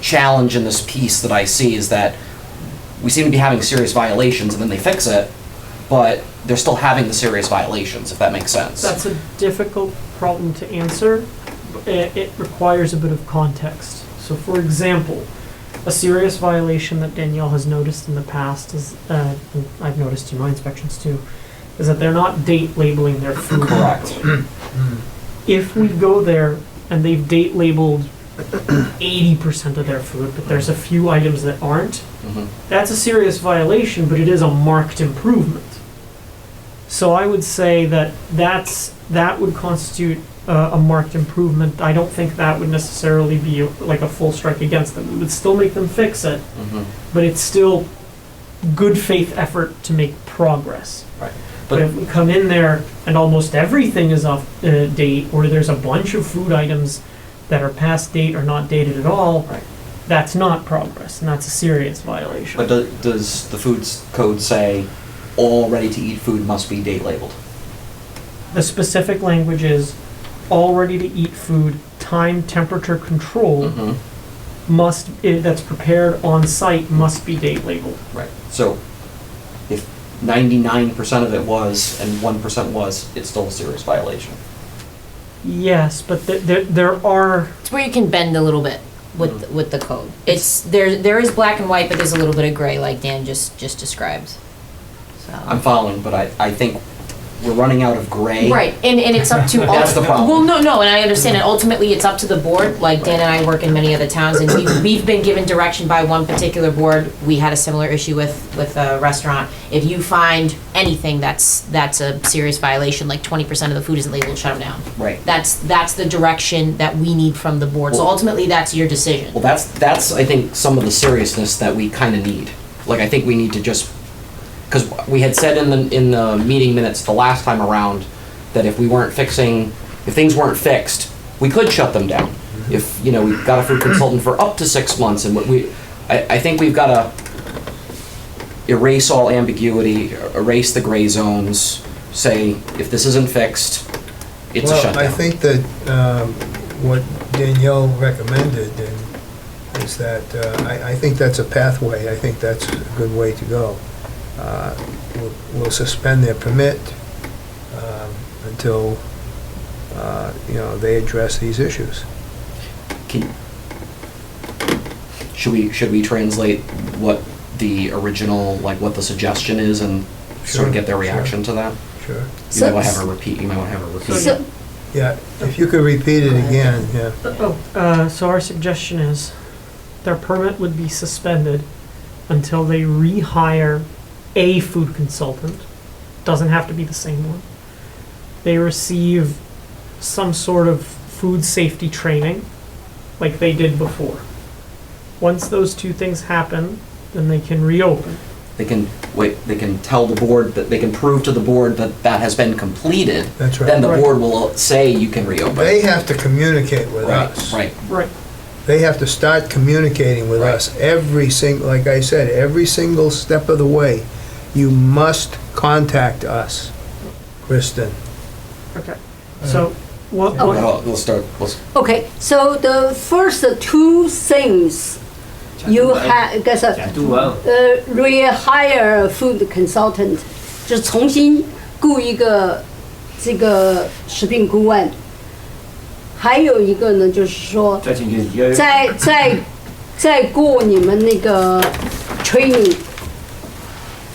S9: challenge in this piece that I see, is that we seem to be having serious violations and then they fix it, but they're still having the serious violations, if that makes sense.
S8: That's a difficult problem to answer. It requires a bit of context. So for example, a serious violation that Danielle has noticed in the past is, and I've noticed in my inspections too, is that they're not date labeling their food.
S9: Correct.
S8: If we go there and they've date labeled 80% of their food, but there's a few items that aren't,
S9: Mhm.
S8: that's a serious violation, but it is a marked improvement. So I would say that that would constitute a marked improvement. I don't think that would necessarily be like a full strike against them. We would still make them fix it,
S9: Mhm.
S8: but it's still good faith effort to make progress.
S9: Right.
S8: But if we come in there and almost everything is off date, or there's a bunch of food items that are past date or not dated at all,
S9: Right.
S8: that's not progress, and that's a serious violation.
S9: But does the foods code say all ready-to-eat food must be date labeled?
S8: The specific language is all ready-to-eat food, time, temperature control
S9: Mhm.
S8: that's prepared on site must be date labeled.
S9: Right. So if 99% of it was and 1% was, it's still a serious violation.
S8: Yes, but there are,
S2: It's where you can bend a little bit. with the code. It's, there is black and white, but there's a little bit of gray, like Dan just described. So.
S9: I'm following, but I think we're running out of gray.
S2: Right, and it's up to.
S9: That's the problem.
S2: Well, no, and I understand, and ultimately, it's up to the board, like Dan and I work in many other towns, and we've been given direction by one particular board. We had a similar issue with a restaurant. If you find anything that's a serious violation, like 20% of the food isn't labeled, shut them down.
S9: Right.
S2: That's the direction that we need from the board, so
S9: Well-
S2: ultimately, that's your decision.
S9: Well, that's I think some of the seriousness that we kind of need. Like I think we need to just, because we had said in the meeting minutes the last time around that if things weren't fixed, we could shut them down. If we've got a food consultant for up to 6 months, and I think we've got to erase all ambiguity, erase the gray zones. Say if this isn't fixed, it's a
S1: Well,
S9: shutdown.
S1: I think that what Danielle recommended is that, I think that's a pathway. I think that's a good way to go. We'll suspend their permit until, they address these issues.
S9: Should we translate what the original, like what the suggestion is, and sort of get their reaction to that?
S1: Sure.
S9: You might want to have her repeat. You might want to have her repeat.
S3: So,
S1: Yeah, if you could repeat it again, yeah.
S8: So our suggestion is their permit would be suspended until they rehire a food consultant. Doesn't have to be the same one. They receive some sort of food safety training like they did before. Once those two things happen, then they can reopen.
S9: They can tell the board that they can prove to the board that that has been completed.
S1: That's right.
S9: Then the
S8: Right.
S9: board will say you can reopen.
S1: They have to communicate with us.
S9: Right.
S8: Right.
S1: They have to start communicating with
S9: Right.
S1: us like I said, every single step of the way. You must contact us, Kristen.
S8: Okay. So what?
S9: Well, we'll start.
S3: okay, so the first two things you have,
S6: Do well.
S3: rehire food consultant，就是重新雇一个这个食品顾问。还有一个呢，就是说，
S6: 再进去第二。
S3: 再过你们那个 training，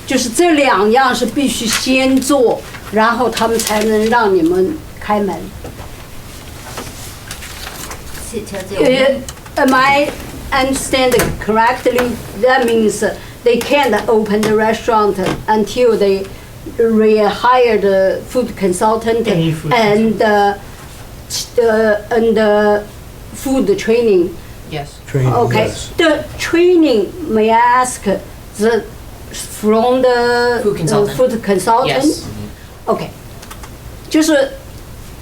S3: 就是这两样是必须先做，然后他们才能让你们开门。Am I understanding correctly? That means they can't open the restaurant until they rehire the food consultant
S8: A food
S3: and food training.
S2: Yes.
S1: Training,
S3: Okay,
S1: yes.
S3: the training, may I ask, from the
S2: Food consultant.
S3: Food consultant?
S2: Yes.
S3: OK，就是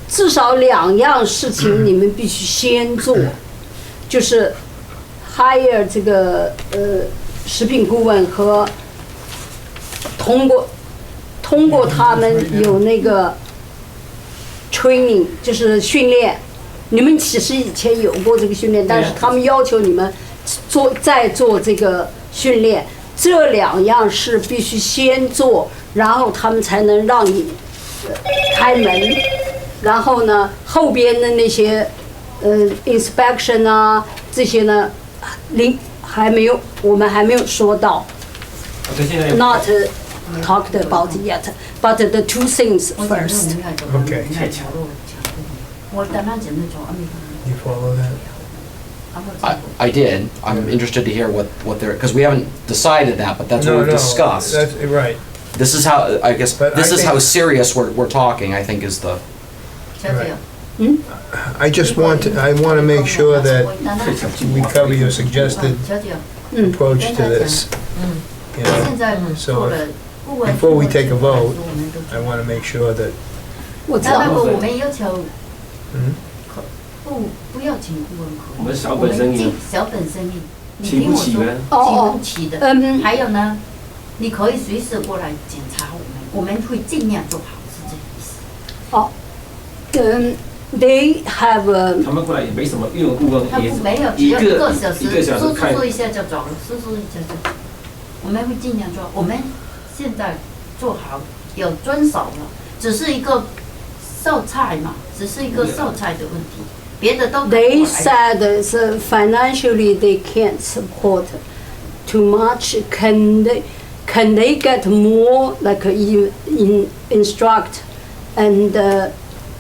S3: 至少两样事情你们必须先做，就是 hire 这个食品顾问和通过他们有那个 training， 就是训练。你们其实以前有过这个训练，但是他们要求你们再做这个训练。这两样是必须先做，然后他们才能让你开门。然后呢，后边的那些inspection 啊这些呢，我们还没有说到。Not talked about yet, but the two things first.
S1: Okay.
S7: 我等下讲那种，
S1: You follow that?
S9: I did. I'm interested to hear what they're, because we haven't decided that, but that's what we've discussed.
S1: That's right.
S9: This is how, I guess,
S1: But
S9: this
S1: I
S9: is how
S1: think-
S9: serious we're talking, I think is the,
S7: 小姐，
S1: I just want to make sure that we cover your suggested
S7: 小姐，
S1: approach to this. You know,
S7: 现在做了顾问
S1: before we take a vote,
S7: 我们都
S1: I want to make sure that
S3: 我知道。
S7: 那如果我们要求
S1: 嗯
S7: 不要请顾问可以，
S6: 我们小本生意
S7: 我们进小本生意，你
S6: 请
S7: 听我说，
S6: 不起呢？
S7: 请不起的。
S3: 嗯
S7: 还有呢，你可以随时过来检查我们会尽量做好，是这个意思。
S3: They have
S6: 他们过来也没什么，因为顾问
S7: 他
S6: 也
S7: 不没有，只
S6: 一
S7: 要1个
S6: 个
S7: 小时，
S6: 一个小时看
S7: 说一下就走了，说一下就走。我们会尽量做，我们现在做好，有遵守了，只是一个售菜嘛，只是一个售菜的问题。别的都
S3: They said it's, financially they can't support too much. Can they get more like instruct and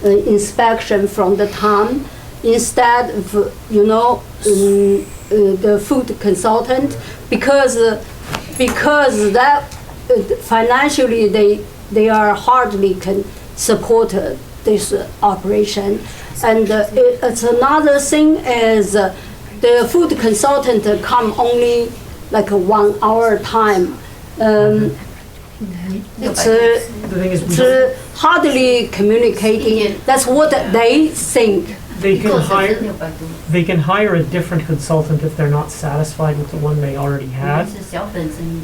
S3: inspection from the town instead of the food consultant because that financially they are hardly can support this operation. And it's another thing is the food consultant come only like 1 hour time. It's
S8: The thing is, we don't,
S3: it's hardly communicating. That's what they think.
S8: they can
S7: 1个小时
S8: hire,
S7: 600多，
S8: they can hire a different consultant if they're not satisfied with the one they already
S7: 我
S8: had.
S7: 们是小本生意。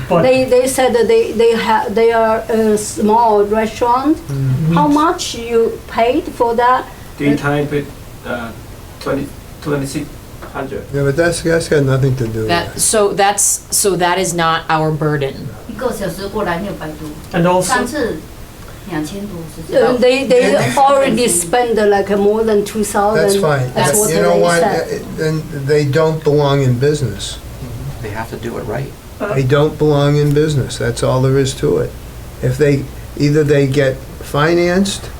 S8: But
S3: They said that they are a small restaurant. How much you paid for that?
S6: Daytime paid 2600.
S1: Yeah, but that's got nothing to do with
S2: That,
S1: it.
S2: so that is not our burden.
S7: 1个小时过来600多，
S8: and also
S7: 上次2000多是。
S3: They already spend like more than 2,000.
S1: That's fine.
S3: That's
S1: But
S3: what
S1: you know
S3: they
S1: what?
S3: said.
S1: Then they don't belong in business.
S9: They have to do it right.
S1: They don't belong in business. That's all there is to it. If they, either they get financed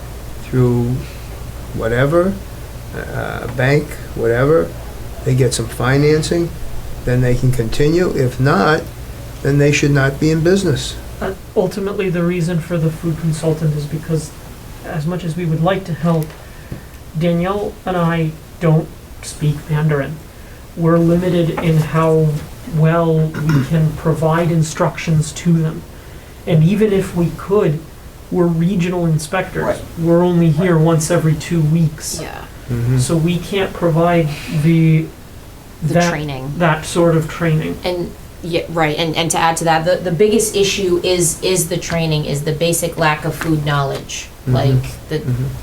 S1: through whatever, bank, whatever, they get some financing, then they can continue. If not, then they should not be in business.
S8: ultimately the reason for the food consultant is because as much as we would like to help, Danielle and I don't speak Mandarin. We're limited in how well we can provide instructions to them. And even if we could, we're regional inspectors.
S9: Right.
S8: We're only here once every 2 weeks.
S2: Yeah.
S8: So we can't provide the
S2: Training.
S8: that sort of training.
S2: And, yeah, right, and to add to that, the biggest issue is the training, is the basic lack of food knowledge. Like,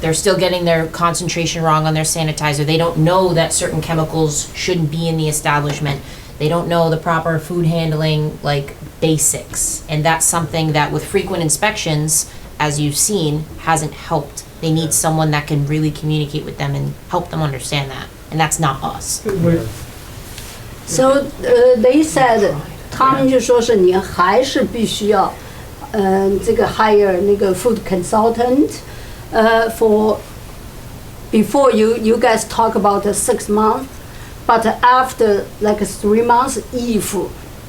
S2: they're still getting their concentration wrong on their sanitizer. They don't know that certain chemicals shouldn't be in the establishment. They don't know the proper food handling, like, basics. And that's something that with frequent inspections, as you've seen, hasn't helped. They need someone that can really communicate with them and help them understand that. And that's not us.
S8: We're-
S3: So they said， 他们就说是你还是必须要，这个 hire 那个 food consultant， for before you guys talk about the 6 months, but after like 3 months, if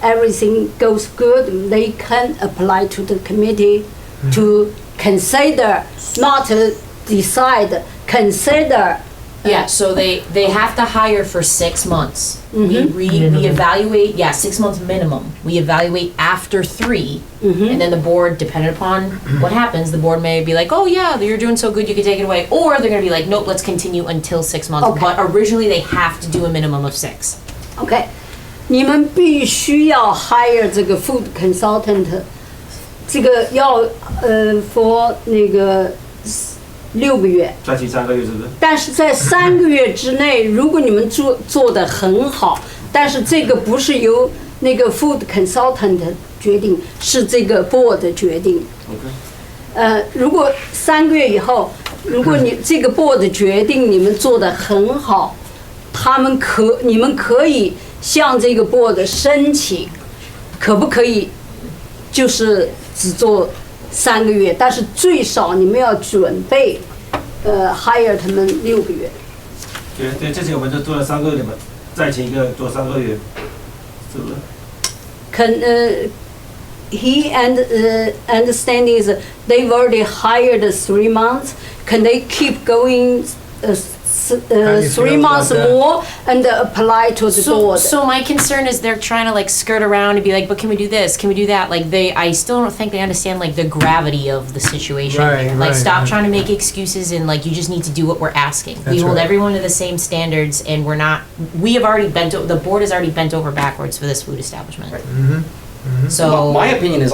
S3: everything goes good, they can apply to the committee to consider, not decide, consider.
S2: Yeah, so they have to hire for 6 months. We evaluate, 6 months minimum. We evaluate after 3, and then the board, depending upon what happens, the board may be like, oh yeah, you're doing so good, you can take it away. Or they're gonna be like, nope, let's continue until 6 months.
S3: Okay.
S2: But originally they have to do a minimum of 6.
S3: OK， 你们必须要 hire 这个 food consultant， 这个要for 那个6个月。
S6: 专期3个月是不是？
S3: 但是在3个月之内，如果你们做得很好，但是这个不是由那个 food consultant 决定，是这个 board 决定。如果3个月以后，如果你这个 board 决定你们做得很好，你们可以向这个 board 申请，可不可以就是只做3个月，但是最少你们要准备hire 他们6个月。
S6: 对，之前我们就做了3个月嘛，再请一个做3个月，是不是？He
S3: understanding is they've already hired 3 months. Can they keep going 3 months more and apply to the board?
S2: So my concern is they're trying to like skirt around and be like, but can we do this? Can we do that? Like I still don't think they understand like the gravity of the situation.
S1: Right,
S2: Like
S1: right,
S2: stop
S1: right.
S2: trying to make excuses and like you just need to do what we're asking. We
S1: That's
S2: hold
S1: right.
S2: everyone to the same standards and we have already the board has already bent over backwards for this food establishment. So
S9: My opinion is,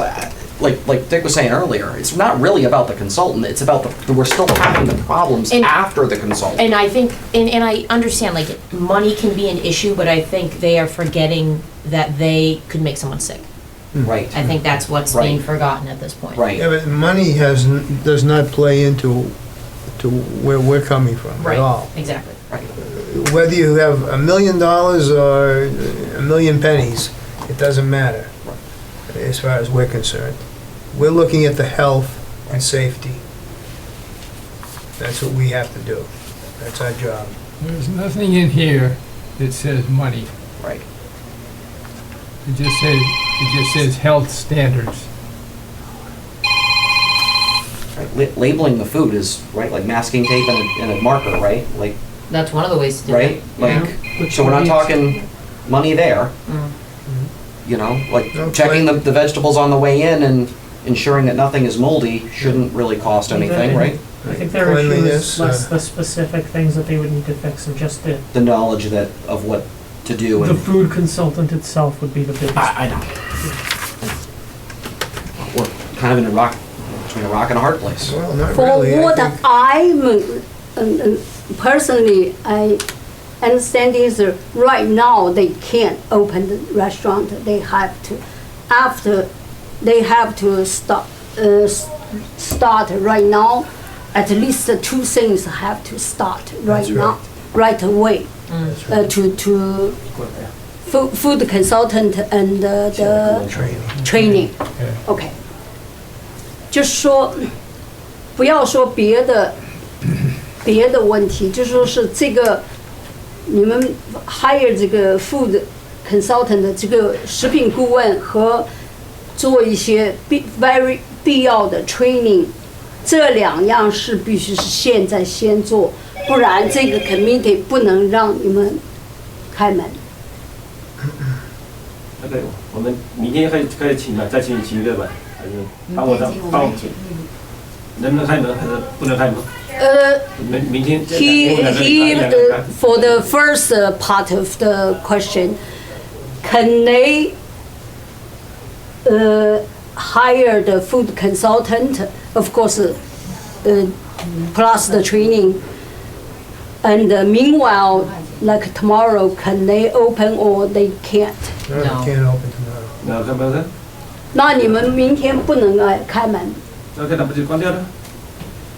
S9: like Dick was saying earlier, it's not really about the consultant. It's about we're still having the problems
S2: And-
S9: after the consultant.
S2: And I think, and I understand, like, money can be an issue, but I think they are forgetting that they could make someone sick.
S9: Right.
S2: I think that's what's
S9: Right.
S2: being forgotten at this point.
S9: Right.
S1: Yeah, but money does not play into to where we're coming from at
S2: Right,
S1: all.
S2: exactly.
S1: Whether you have $1 million or a million pennies, it doesn't matter, as far as we're concerned. We're looking at the health and safety. That's what we have to do. That's our job.
S5: There's nothing in here that says money.
S9: Right.
S5: It just says health standards.
S9: Right. Labeling the food is, right, like masking tape and a marker, right? Like,
S2: That's one of the ways to do
S9: right?
S2: it.
S9: Like,
S8: Which
S9: so we're not
S8: would be-
S9: talking money there.
S2: Mm.
S9: You know, like
S1: No,
S9: checking the vegetables on the way in and ensuring that nothing is moldy shouldn't really cost anything, right?
S8: I think their issue
S1: Cleanliness,
S8: is less the specific things that they would need to fix and just
S9: The knowledge that, of what to do
S8: the
S9: and.
S8: food consultant itself would be the biggest.
S9: I know. We're kind of in a rock, between a rock and a hard place.
S1: Well, not
S3: For
S1: really.
S3: what
S1: I think
S3: I'm, personally, I understand is right now they can't open the restaurant. They have to, after, they have to start right now. At least two things have to start right
S1: That's
S3: now, right away. To food consultant and the training. OK，就是说，不要说别的问题，就说是这个你们 hire 这个 food consultant 的这个食品顾问和做一些very 必要的 training， 这两样是必须是现在先做，不然这个 committee 不能让你们开门。
S6: 那个我们明天可以请吗？再请一个吧，还是帮我帮我能不能开门还是不能开门？明天
S3: He for the first part of the question, can they hire the food consultant, of course, plus the training, and meanwhile, like tomorrow, can they open or they can't?
S1: No, you can't open tomorrow.
S6: 那开门，
S3: 那你们明天不能开门。
S6: 那那不就关掉了？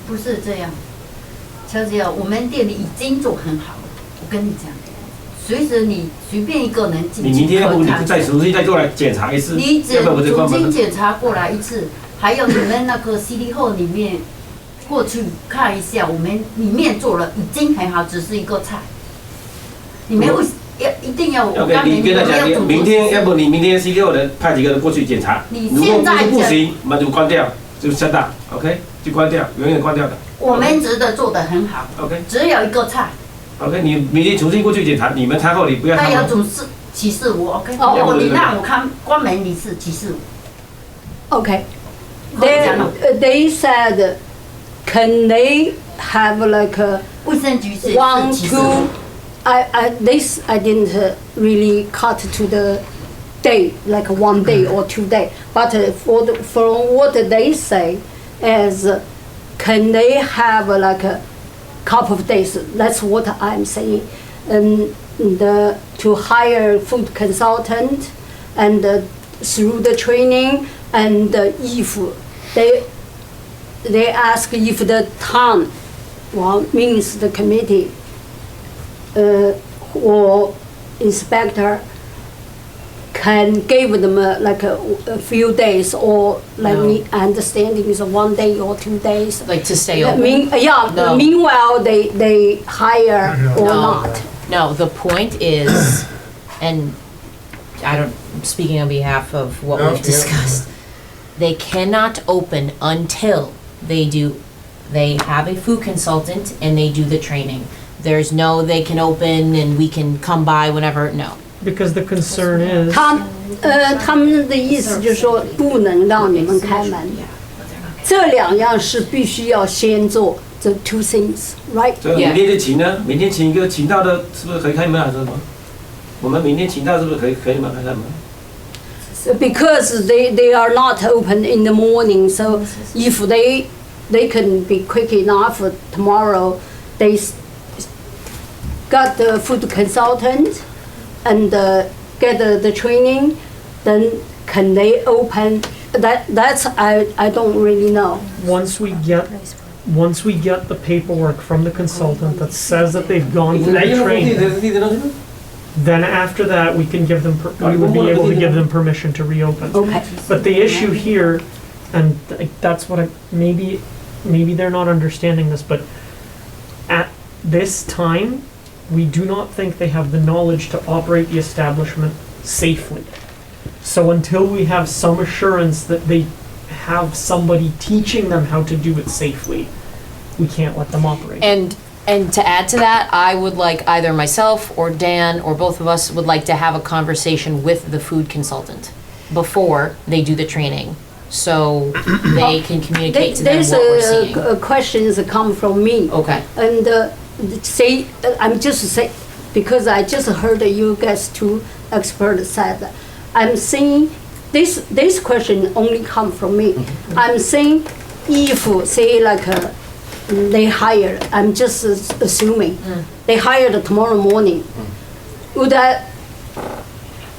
S7: 不是这样，小姐，我们店里已经做很好了。我跟你讲，随时你随便一个人进去。
S6: 你明天要不你再重新再过来检查一次？
S7: 你
S6: 要不然我就关门了。
S7: 重新检查过来一次，还有你们那个 CD 后里面过去看一下，我们里面做了已经很好，只是一个菜。你们一定要我
S6: OK， 你跟他讲，你明天要不你明天 C6 人派几个人过去检查，如果不行，那就关掉，就shut down。OK， 就关掉，永远关掉的。
S7: 我们值得做得很好。
S6: OK，
S7: 只有一个菜。
S6: OK， 你明天重新过去检查，你们餐后你不要开门。
S7: 他有种是歧视我 OK，
S3: 哦
S7: 你让我看关门你是歧视我。
S3: Okay. They said, can they have like a
S7: 卫生局是
S3: 1,
S7: 歧视我。
S3: 2? This I didn't really cut to the day, like 1 day or 2 day. But from what they say is, can they have like a couple of days? That's what I'm saying. And to hire food consultant and through the training, and if they ask if the town, well, means the committee or inspector can give them like a few days, or like
S2: No.
S3: me understanding is 1 day or 2 days.
S2: Like to stay open? No.
S3: Meanwhile, they hire or
S2: No.
S3: not.
S2: No, the point is, and I'm speaking on behalf of what
S1: No,
S2: we've
S1: yeah.
S2: discussed, they cannot open until they have a food consultant and they do the training. There's no, they can open and we can come by whenever, no.
S8: Because the concern is,
S3: 他们的意思就是说不能让你们开门，这两样是必须要先做。The 2 things, right?
S6: 所以明天就请呢，明天请一个请到的，是不是可以开门还是什么？我们明天请到是不是可以吗？开门？
S3: Because they are not open in the morning, so if they can be quick enough tomorrow, they got the food consultant and get the training, then can they open? That's I don't really know.
S8: once we get once we get the paperwork from the consultant that says that they've gone
S6: 你
S8: through
S6: 来
S8: the
S6: 用地
S8: training,
S6: 的地的东西吗？
S8: then after that, we can give them, we would be able to give them permission to reopen.
S3: Okay.
S8: But the issue here, and that's what maybe they're not understanding this, but at this time, we do not think they have the knowledge to operate the establishment safely. So until we have some assurance that they have somebody teaching them how to do it safely, we can't let them operate.
S2: And to add to that, I would like either myself or Dan or both of us would like to have a conversation with the food consultant before they do the training, so they can communicate to them
S3: There's
S2: what we're seeing.
S3: a questions that come from me.
S2: Okay.
S3: And say, I'm just saying, because I just heard you guys two experts said, that. I'm saying, this question only come from me. I'm saying, if, say, like, they hired, I'm just assuming, they hired tomorrow morning, would that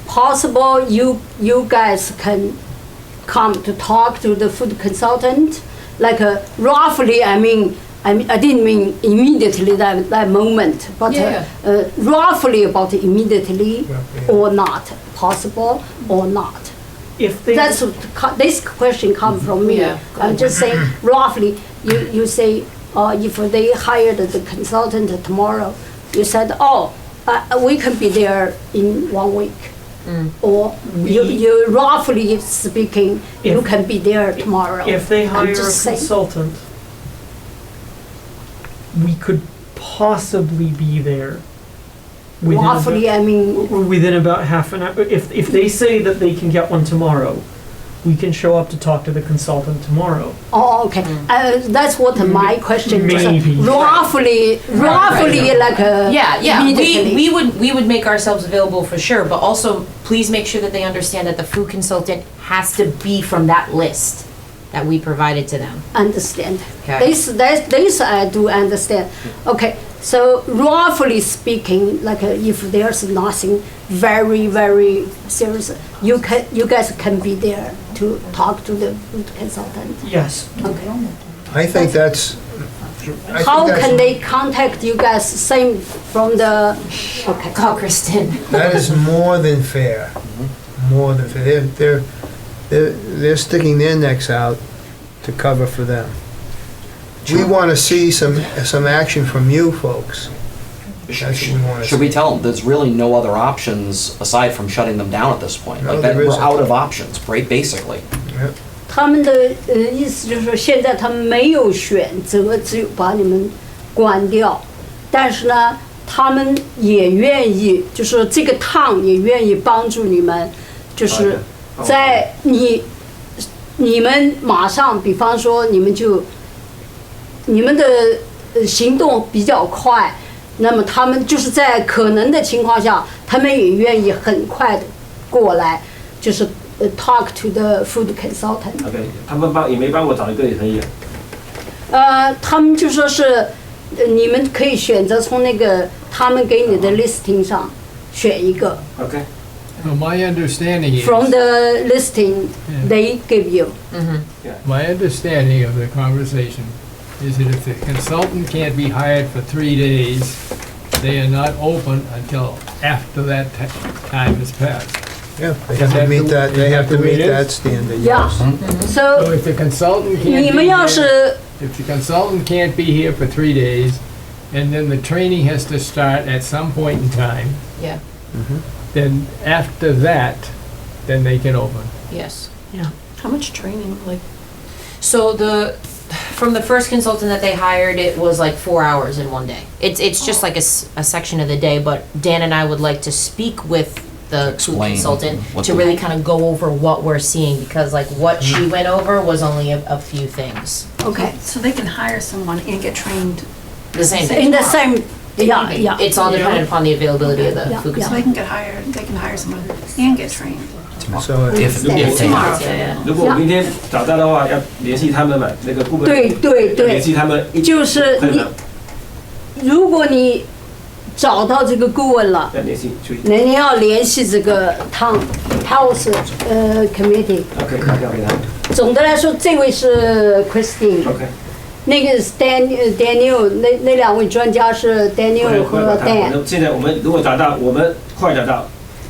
S3: possible you guys can come to talk to the food consultant? Like roughly, I didn't mean immediately that moment, but roughly about immediately or not, possible or not.
S8: If they,
S3: That's this question come from me.
S2: Yeah.
S3: I'm just saying roughly. You say if they hired the consultant tomorrow, you said we can be there in 1 week, or you roughly speaking you can be there tomorrow.
S8: if they hire a
S3: just saying.
S8: consultant, we could possibly be there within
S3: Roughly, I mean,
S8: within about half an hour. If they say that they can get one tomorrow, we can show up to talk to the consultant tomorrow.
S3: okay. That's what my question was.
S8: Maybe.
S3: Roughly, like
S2: Yeah,
S3: immediately.
S2: we would make ourselves available for sure, but also please make sure that they understand that the food consultant has to be from that list that we provided to them.
S3: Understand.
S2: Okay.
S3: This I do understand. Okay, so roughly speaking, like if there's nothing very, very serious, you guys can be there to talk to the food consultant.
S8: Yes.
S3: Okay.
S1: I think that's.
S3: How can they contact you guys? Same from the. Okay.
S2: Call Kristen.
S1: That is more than fair. More than fair. They're sticking their necks out to cover for them. We want to see some action from you folks. That's what we want to
S9: Should
S1: see.
S9: we tell them there's really no other options aside from shutting them down at this point?
S1: No,
S9: Like that,
S1: there
S9: we're
S1: isn't.
S9: out of options, right? Basically.
S1: Yep.
S3: 他们的意思就是说，现在他们没有选择，只有把你们关掉。但是呢，他们也愿意，就是这个烫也愿意帮助你们，就是在你们马上，比方说你们的行动比较快，那么他们就是在可能的情况下，他们也愿意很快的过来，就是talk to the food consultant。
S6: OK， 他们也没帮我找一个也可以。
S3: 他们就说是，你们可以选择从那个他们给你的 listing 上选一个。
S6: OK，
S5: So my understanding is,
S3: From the listing they give you.
S5: my understanding of the conversation is that if the consultant can't be hired for 3 days, they are not open until after that time has passed.
S1: Yeah, they have to meet that, they have to meet that standard,
S3: Yeah.
S1: yes.
S5: So
S3: So
S5: if the consultant
S3: 你
S5: can't
S3: 们
S5: be
S3: 要
S5: here,
S3: 是
S5: if the consultant can't be here for 3 days, and then the training has to start at some point in time,
S2: Yeah,
S5: then after that, then they can open.
S2: yes.
S10: How much training, like?
S2: So from the first consultant that they hired, it was like 4 hours in one day. It's just like a section of the day, but Dan and I would like to speak with the food
S9: Explain
S2: consultant
S9: what
S2: to
S9: the-
S2: really kind of go over what we're seeing, because like what she went over was only a few things.
S3: okay
S10: So they can hire someone and get trained,
S2: The same
S3: in the same. Yeah, yeah.
S2: It's all dependent upon the availability of the
S3: Yeah,
S2: food
S3: yeah.
S10: so
S2: consultant.
S10: they can get hired, they can hire someone and get trained.
S1: So
S9: If they
S10: Tomorrow.
S2: Yeah,
S6: 如果我明天找到的话，要联系他们嘛，那个顾问
S3: 对对对
S6: 联系他们一
S3: 就是
S6: 可以吗？
S3: 如果你找到这个顾问了，
S6: 要联系去
S3: 那你要联系这个 town health committee。
S6: ，OK，打电话给他。
S3: 总的来说，这位是 Christine，
S6: OK，
S3: 那个是 Daniel 那两位专家是 Daniel 和 Dan。
S6: 现在我们如果找到，我们快找到，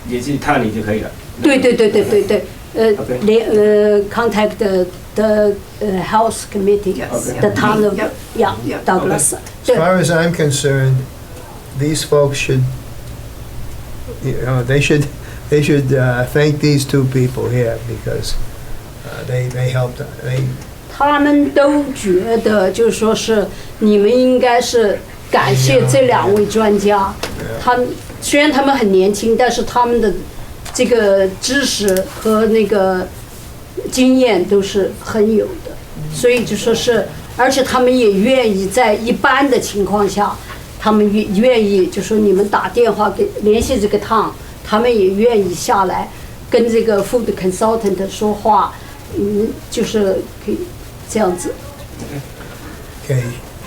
S6: 也是看你就可以了。
S3: 对，contact the health committee,
S10: Yes.
S3: the town of
S10: Yep.
S3: Douglas.
S1: As
S3: 对
S1: far as I'm concerned, these folks should, they should thank these two people here because they helped, they
S3: 他们都觉得，就是说是你们应该是感谢这两位专家。他们虽然他们很年轻，但是他们的这个知识和那个经验都是很有的，所以就说是，而且他们也愿意在一般的情况下，他们愿意就说你们打电话给联系这个 town， 他们也愿意下来跟这个 food consultant 说话，就是可以这样子。
S1: Okay,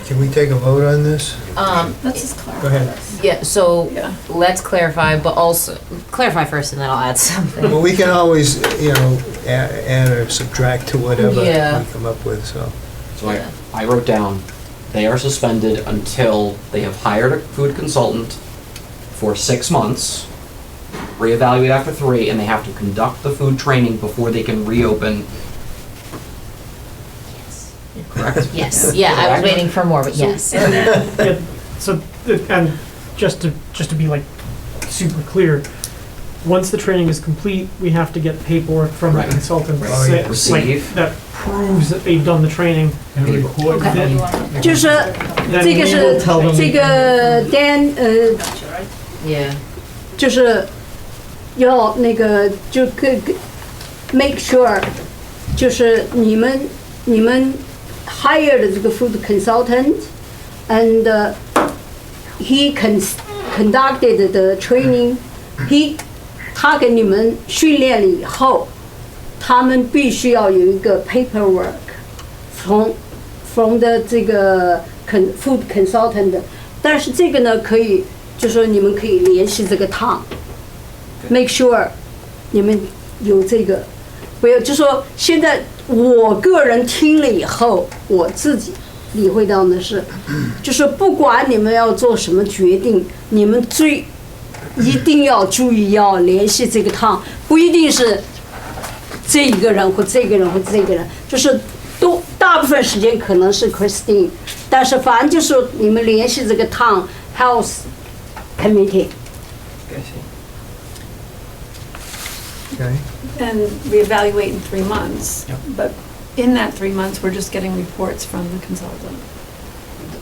S1: can we take a vote on this?
S10: Let's just clarify.
S1: Go ahead.
S2: Yeah, so
S10: Yeah.
S2: let's clarify, but also, clarify first and then I'll add something.
S1: Well, we can always, add or subtract to whatever
S2: Yeah.
S1: we come up with, so.
S9: So I wrote down, they are suspended until they have hired a food consultant for 6 months, reevaluate after 3, and they have to conduct the food training before they can reopen. Correct?
S2: Yes, yeah, I was waiting for more, but yes.
S8: Yeah, so, and just to be like super clear, once the training is complete, we have to get paperwork from the
S9: Right.
S8: consultant
S1: Right.
S8: that,
S9: Receive.
S8: that proves that they've done the training.
S5: And report
S8: Then,
S3: 就是
S8: then
S3: 这个
S8: we
S3: 是
S8: will tell them.
S3: 这个 Dan
S2: Yeah.
S3: 就是要那个就make sure， 就是你们 hired 这个 food consultant and he conducted the training， 他给你们训练了以后，他们必须要有一个 paperwork from the 这个food consultant， 但是这个呢可以，就说你们可以联系这个 town。Make sure 你们有这个，不要就说现在我个人听了以后，我自己理会到的是，就是不管你们要做什么决定，你们一定要注意要联系这个 town， 不一定是这一个人或这个人或这个人，就是大部分时间可能是 Christine， 但是反正就是你们联系这个 town health committee。
S1: Okay,
S10: And reevaluate in 3 months. But in that 3 months, we're just getting reports from the consultant.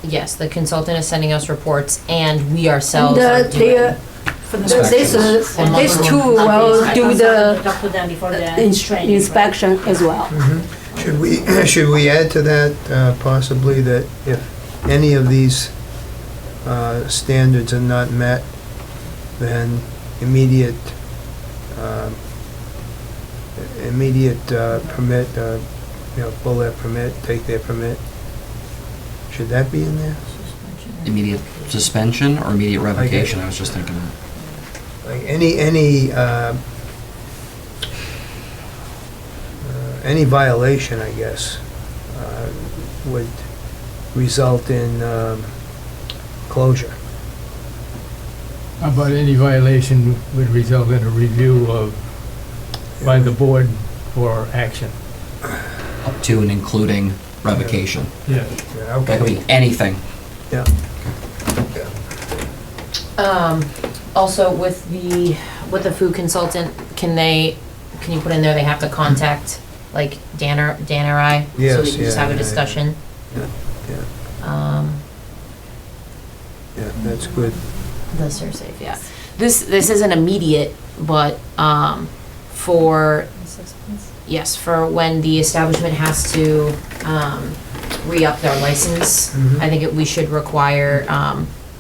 S2: Yes, the consultant is sending us reports and we ourselves
S3: And
S2: are doing.
S10: For the
S3: these two will do the
S11: Talk to them before the training.
S3: inspection as well.
S1: should we add to that possibly that if any of these standards are not met, then immediate permit, pull their permit, take their permit? Should that be in there?
S9: Immediate suspension or immediate revocation, I was just thinking that.
S1: Like any violation, I guess, would result in closure.
S5: How about any violation would result in a review by the board for action?
S9: Up to and including revocation.
S5: Yeah.
S1: Yeah,
S9: That could
S1: okay.
S9: be anything.
S1: Yeah.
S2: Also with the food consultant, can you put in there they have to contact like Dan or I? So
S1: Yes,
S2: we can just
S1: yeah,
S2: have a
S1: yeah,
S2: discussion.
S1: Yeah, that's good.
S2: The SerSafe, yeah. This isn't immediate, but for when the establishment has to re-up their license,
S1: Mhm.
S2: I think we should require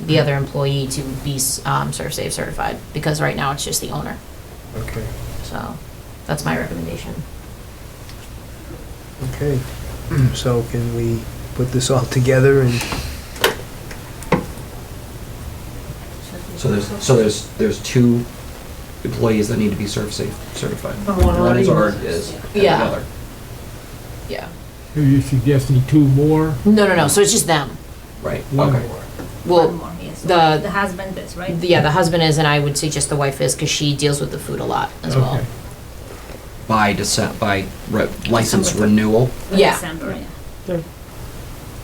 S2: the other employee to be SerSafe certified, because right now it's just the owner.
S1: Okay,
S2: So that's my recommendation.
S1: okay. So can we put this all together and,
S9: So there's 2 employees that need to be ServSafe certified.
S8: One
S9: One is
S8: already
S9: and
S2: Yeah.
S9: the other.
S2: Yeah.
S5: Are you suggesting 2 more?
S2: No, so it's just them.
S9: Right,
S5: One
S9: okay.
S5: more.
S2: Well,
S11: One more, yes.
S2: the-
S11: The husband is, right?
S2: yeah, the husband is, and I would suggest the wife is, because she deals with the food a lot as well.
S5: Okay.
S9: By license renewal.
S2: Yeah.
S11: December, yeah.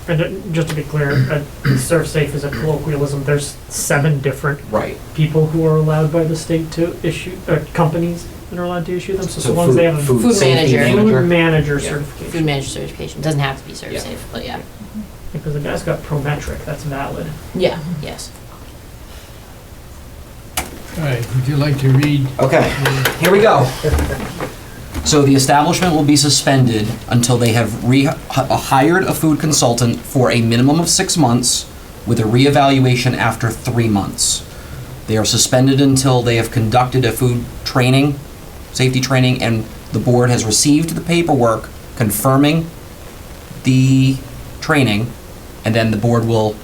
S8: And just to be clear, Serve Safe is a colloquialism. There's 7 different
S9: Right.
S8: people who are allowed by the state to issue, companies that are allowed to issue them. So
S9: So
S8: long as they have a
S2: Food
S9: safety
S2: manager.
S8: food manager
S9: Yeah.
S8: certification.
S2: Food manager certification, doesn't have to be serve
S9: Yeah.
S2: safe, but yeah.
S8: Because the guy's got Prometric, that's valid.
S2: Yeah, yes.
S5: All right, would you like to read?
S9: Okay, here we go. So the establishment will be suspended until they have hired a food consultant for a minimum of 6 months with a reevaluation after 3 months. They are suspended until they have conducted a food training, safety training, and the board has received the paperwork confirming the training, and then the board will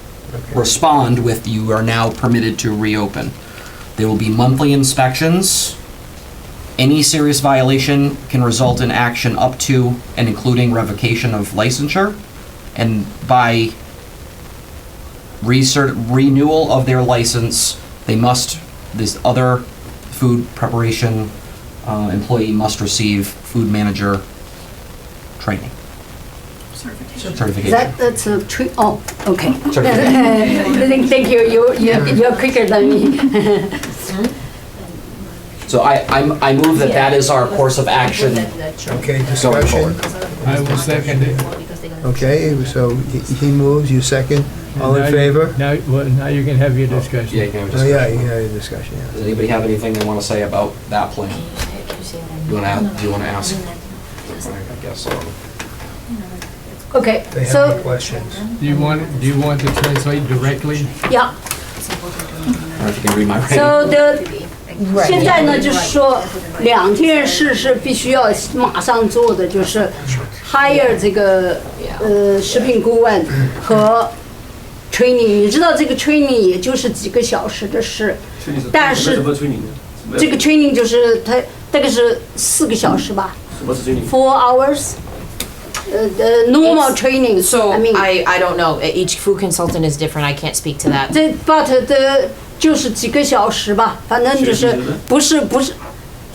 S9: respond with, you are now permitted to reopen. There will be monthly inspections. Any serious violation can result in action up to and including revocation of licensure. And by renewal of their license, this other food preparation employee must receive food manager training. Certification.
S3: That's a okay.
S9: Certification.
S3: Thank you, you're quicker than me.
S9: So I move that that is our course of action.
S1: Okay,
S9: Going
S1: discussion.
S9: forward.
S5: I will second it.
S1: Okay, so he moves, you second. All
S5: Now
S1: in
S5: you-
S1: favor?
S5: Now you can have your discussion.
S9: Yeah, you can have a
S1: Oh, yeah,
S9: discussion.
S1: you can have a discussion, yeah.
S9: Does anybody have anything they want to say about that plan? Do you want to ask? I guess so.
S3: Okay,
S1: They have
S3: so,
S1: any questions?
S5: Do you want to translate directly?
S3: yeah,
S9: I don't know if you can read my writing.
S3: so the 现在呢，就是说2件事是必须要马上做的，就是 hire 这个食品顾问和 training。你知道这个 training 也就是几个小时的事，但是
S6: 什么催你呢？
S3: 这个 training 就是它大概是4个小时吧
S6: 什么是催你？
S3: ，4 hours。The normal training.
S2: So
S3: I mean,
S2: I don't know, each food consultant is different, I can't speak to that.
S3: but the 就是几个小时吧，反正就是不是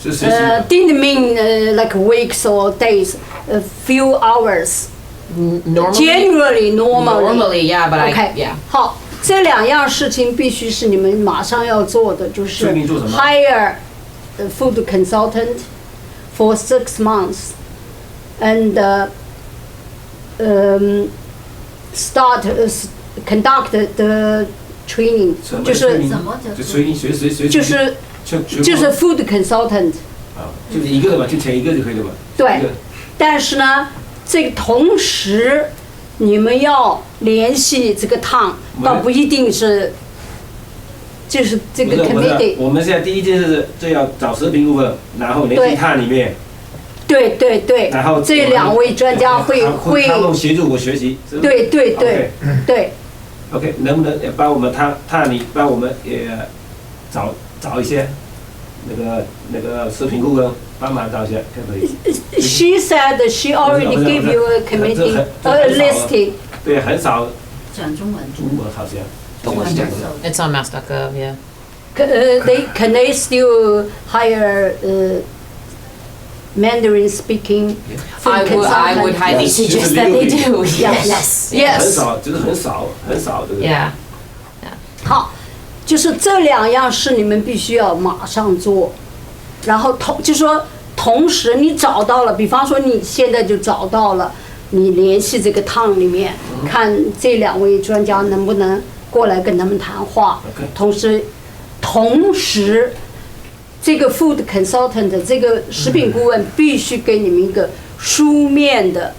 S6: 是谁写的？
S3: didn't mean like weeks or days, a few hours.
S2: Normally,
S3: Generally, normally.
S2: yeah, but
S3: Okay.
S2: yeah.
S3: 好，这2样事情必须是你们马上要做的，就是
S6: 催你做什么
S3: hire a food consultant for 6 months and start conduct the training，
S6: 什么
S3: 就是
S6: 催你
S7: 什么叫
S6: 就催你学
S3: 就是
S6: 就是
S3: food consultant。
S6: 啊，就是一个的嘛，就签一个就可以了嘛。
S3: 对
S6: 一个
S3: 但是呢，这个同时你们要联系这个趟，倒不一定是，就是这个
S6: 不是
S3: committee。
S6: 我们现在第一件事就要找食品顾问，然后联系他里面，
S3: 对对对
S6: 然后，
S3: 这2位专家会
S6: 他们协助我学习。是不是
S3: 对对对
S6: OK
S3: 对，
S6: OK，能不能也帮我们他你帮我们也找一些那个食品顾问帮忙找一些，可不可以？
S3: She said she already gave you a committee a list.
S6: 对，很少
S7: 讲中文，
S6: 中文好像。
S9: The list of
S2: It's on mass.gov, yeah.
S3: Can they still hire Mandarin speaking food
S2: I would
S3: consultant?
S2: highly
S6: Yes.
S2: suggest that they do,
S3: Yes.
S2: yes.
S6: 很
S3: Yes.
S6: 少，就是很少的。
S2: Yeah.
S3: 好，就是这2样事你们必须要马上做，然后就说同时你找到了，比方说你现在就找到了，你联系这个趟里面，看这2位专家能不能过来跟他们谈话，
S6: OK
S3: 同时这个 food consultant 这个食品顾问必须给你们一个书面的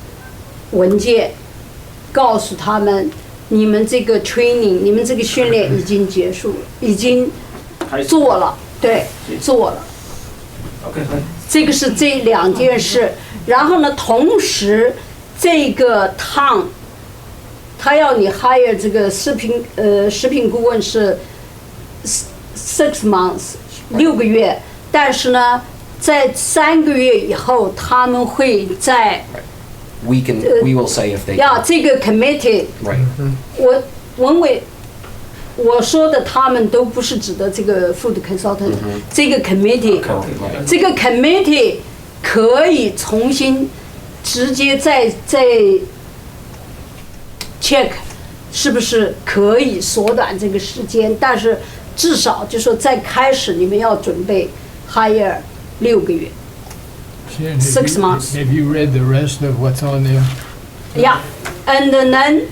S3: 文件，告诉他们你们这个 training， 你们这个训练已经结束了，已经
S6: 开始
S3: 做了，对，做了。
S6: OK，好。
S3: 这个是这2件事，然后呢，同时这个趟，他要你 hire 这个食品顾问是6 months 6个月，但是呢，在3个月以后，他们会在
S9: we will say if they
S3: 呀，
S9: can.
S3: 这个 committee，
S9: Right.
S3: 文伟，我说的他们都不是指的这个 food consultant，、这个 committee， 这个 committee 可以重新直接再 check 是不是可以缩短这个时间，但是至少就说在开始你们要准备 hire 6个月。
S5: Shannon,
S3: Six months.
S5: Have you read the rest of what's on there?
S3: Yeah, and then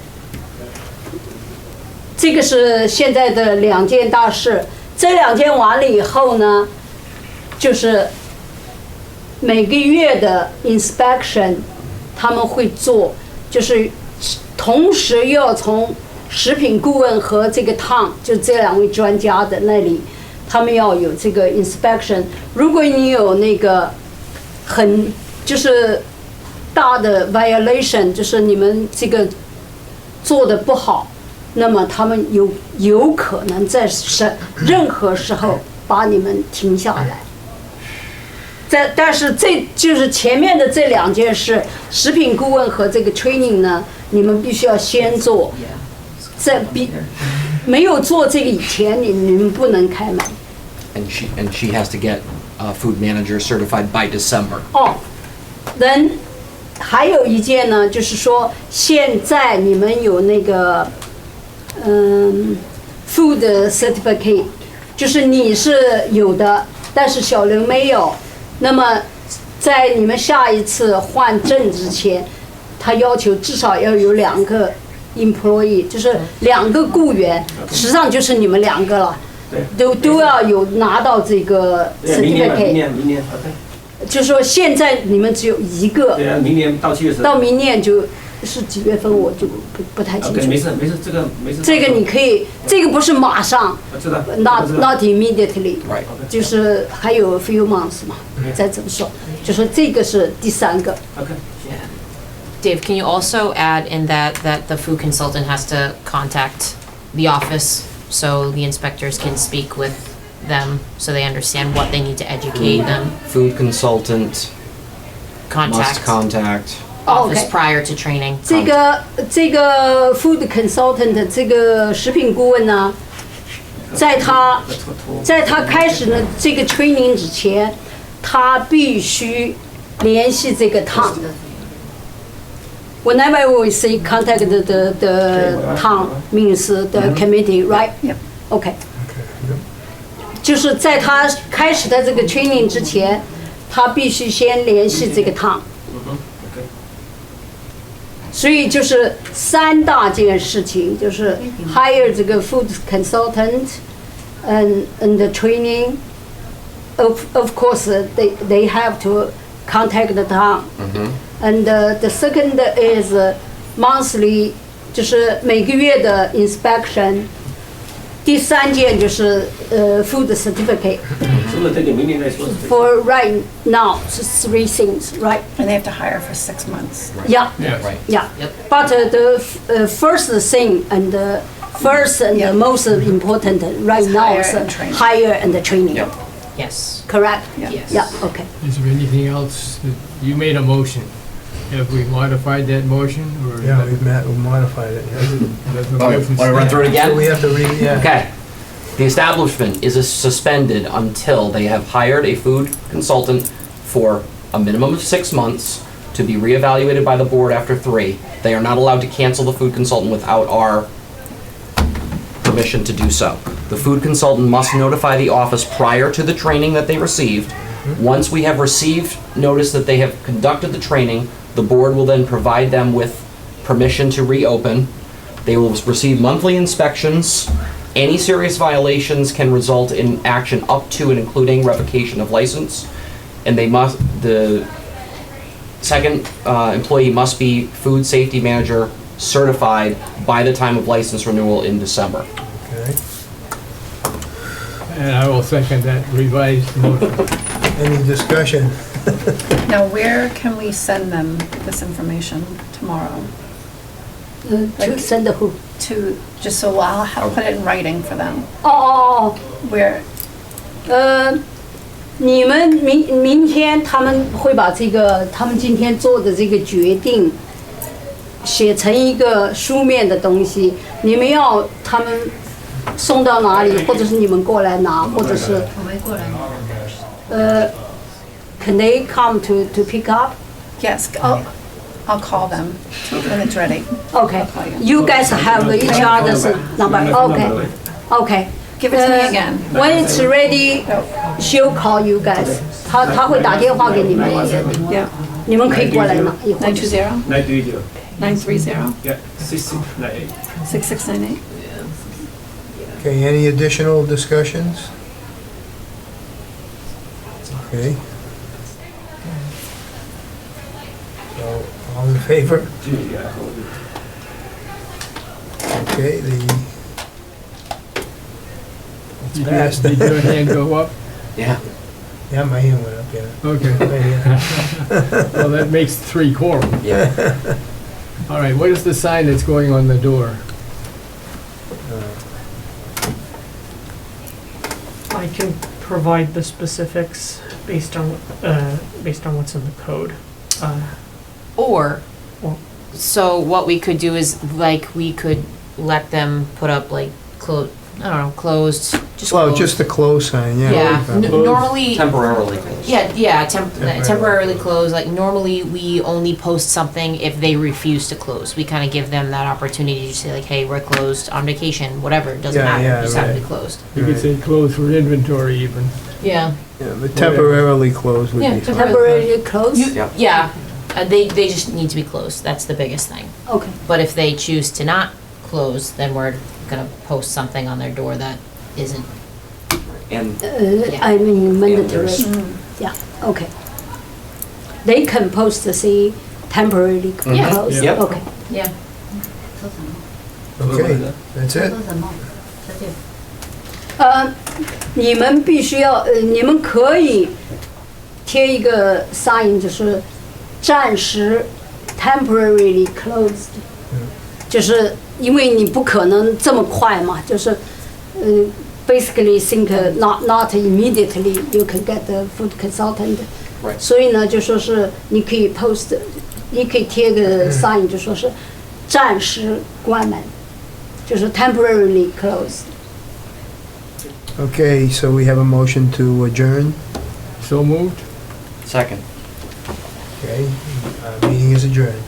S3: 这个是现在的2件大事，这2件完了以后呢，就是每个月的 inspection 他们会做，就是同时要从食品顾问和这个 Tom 就这2位专家的那里，他们要有这个 inspection。如果你有那个很就是大的 violation， 就是你们这个做的不好，那么他们有可能在任何时候把你们停下来。但是这就是前面的这2件事，食品顾问和这个 training 呢，你们必须要先做，在没有做这个以前，你们不能开门。
S9: And she has to get food manager certified by December.
S3: 哦 ，then 还有一件呢，就是说现在你们有那个food certificate， 就是你是有的，但是小刘没有。那么在你们下一次换证之前，他要求至少要有2个 employee， 就是2个雇员，实际上就是你们2个了。都要有拿到这个 certificate，
S6: 明年，
S3: 就是说现在你们只有1个，
S6: 对啊，明年到7月10。
S3: 到明年就是几月份我就不太清楚。
S6: 没事，这个没事。
S3: 这个你可以，这个不是马上
S6: 知道
S3: ，not immediately，
S9: Right.
S3: 就是还有 few months 嘛，再怎么说，就说这个是第3个。
S2: Dave, can you also add in that the food consultant has to contact the office so the inspectors can speak with them so they understand what they need to educate them?
S9: Food consultant must contact.
S2: Office
S3: Okay.
S2: prior to training.
S3: 这个 food consultant 这个食品顾问呢，在他开始的这个 training 之前，他必须联系这个 Tom。Whenever we say contact the Tom means the committee, right?
S10: Yep.
S3: Okay. 就是在他开始的这个 training 之前，他必须先联系这个 Tom。所以就是3大件事情，就是 hire 这个 food consultant and the training. Of course, they have to contact the town. And the second is monthly， 就是每个月的 inspection。第3件就是food certificate.
S6: 是不是这个明年再说
S3: For right now, 是 3 things, right?
S10: And they have to hire for 6 months.
S3: Yeah.
S9: Right.
S3: Yeah, but the first thing and the first and the most important right now
S10: Hire
S3: is
S10: and training.
S3: hire and the training.
S9: Yep.
S2: Yes.
S3: Correct?
S10: Yes.
S3: Yeah, okay.
S5: Is there anything else that, you made a motion? Have we modified that motion, or?
S1: Yeah, we've modified it. Yeah.
S5: does the
S9: Oh,
S5: motion
S9: want to run
S5: stand?
S9: through it
S1: So we
S9: again?
S1: have to read, yeah.
S9: Okay. The establishment is suspended until they have hired a food consultant for a minimum of 6 months to be reevaluated by the board after 3. They are not allowed to cancel the food consultant without our permission to do so. The food consultant must notify the office prior to the training that they received. Once we have received notice that they have conducted the training, the board will then provide them with permission to reopen. They will receive monthly inspections. Any serious violations can result in action up to and including revocation of license. And the second employee must be food safety manager certified by the time of license renewal in December.
S1: Okay.
S5: And I will second that revised motion.
S1: Any discussion?
S10: Now, where can we send them this information tomorrow?
S3: To send who?
S10: To, just so I'll put it in writing for them.
S3: Oh,
S10: Where,
S3: 你们明天他们会把这个他们今天做的这个决定写成一个书面的东西，你们要他们送到哪里，或者是你们过来拿，或者是
S7: 我们过来。
S3: can they come to pick up?
S10: Yes, I'll call them when it's ready.
S3: Okay, you guys have each other's number. Okay, okay.
S10: Give it to me again.
S3: When it's ready, she'll call you guys. 他会打电话给你们，
S10: Yeah,
S3: 你们可以过来拿一会儿。
S10: 920
S6: 930
S10: 930
S6: yeah 6698
S10: 6698.
S1: Okay, any additional discussions? Okay. So, all in favor? Okay, it's passed.
S5: Did your hand go up?
S9: Yeah.
S1: Yeah, my hand went up, yeah.
S5: Okay.
S1: Right here.
S5: Well, that makes 3 quorum.
S9: Yeah.
S5: All right, what is the sign that's going on the door?
S8: I can provide the specifics based on what's in the code.
S2: Or,
S8: Or-
S2: so what we could do is, like, we could let them put up, like, I don't know, closed, just
S1: Well,
S2: closed.
S1: just the close sign, yeah.
S2: Yeah, normally,
S9: Temporarily closed.
S2: yeah,
S1: Temporarily.
S2: temporarily closed, like, normally we only post something if they refuse to close. We kind of give them that opportunity to say, like, hey, we're closed on vacation, whatever, it doesn't
S1: Yeah,
S2: matter,
S1: yeah,
S2: you just have to
S1: right.
S2: be closed.
S5: You could say closed for inventory even.
S2: Yeah.
S1: Yeah, but temporarily closed would
S2: Yeah,
S1: be fine.
S3: Temporarily closed?
S9: Yep.
S2: Yeah, they just need to be closed, that's the biggest thing.
S3: Okay.
S2: But if they choose to not close, then we're gonna post something on their door that isn't.
S9: And
S3: I mean mandatory.
S9: there's-
S3: Yeah, okay. They can post to see temporarily
S2: Yeah.
S3: closed.
S9: Yep.
S3: Okay.
S2: Yeah.
S7: 说什么？
S1: Okay, that's it?
S7: 说什么？再见。
S3: 你们必须要你们可以贴一个 sign， 就是暂时 temporarily closed，就是因为你不可能这么快嘛，就是basically think not immediately you can get the food consultant，
S9: Right.
S3: 所以呢就说是你可以 post， 你可以贴个 sign， 就说是暂时关门，就是 temporarily closed。
S1: Okay, so we have a motion to adjourn.
S5: So moved?
S9: Second.
S1: Okay, meeting is adjourned.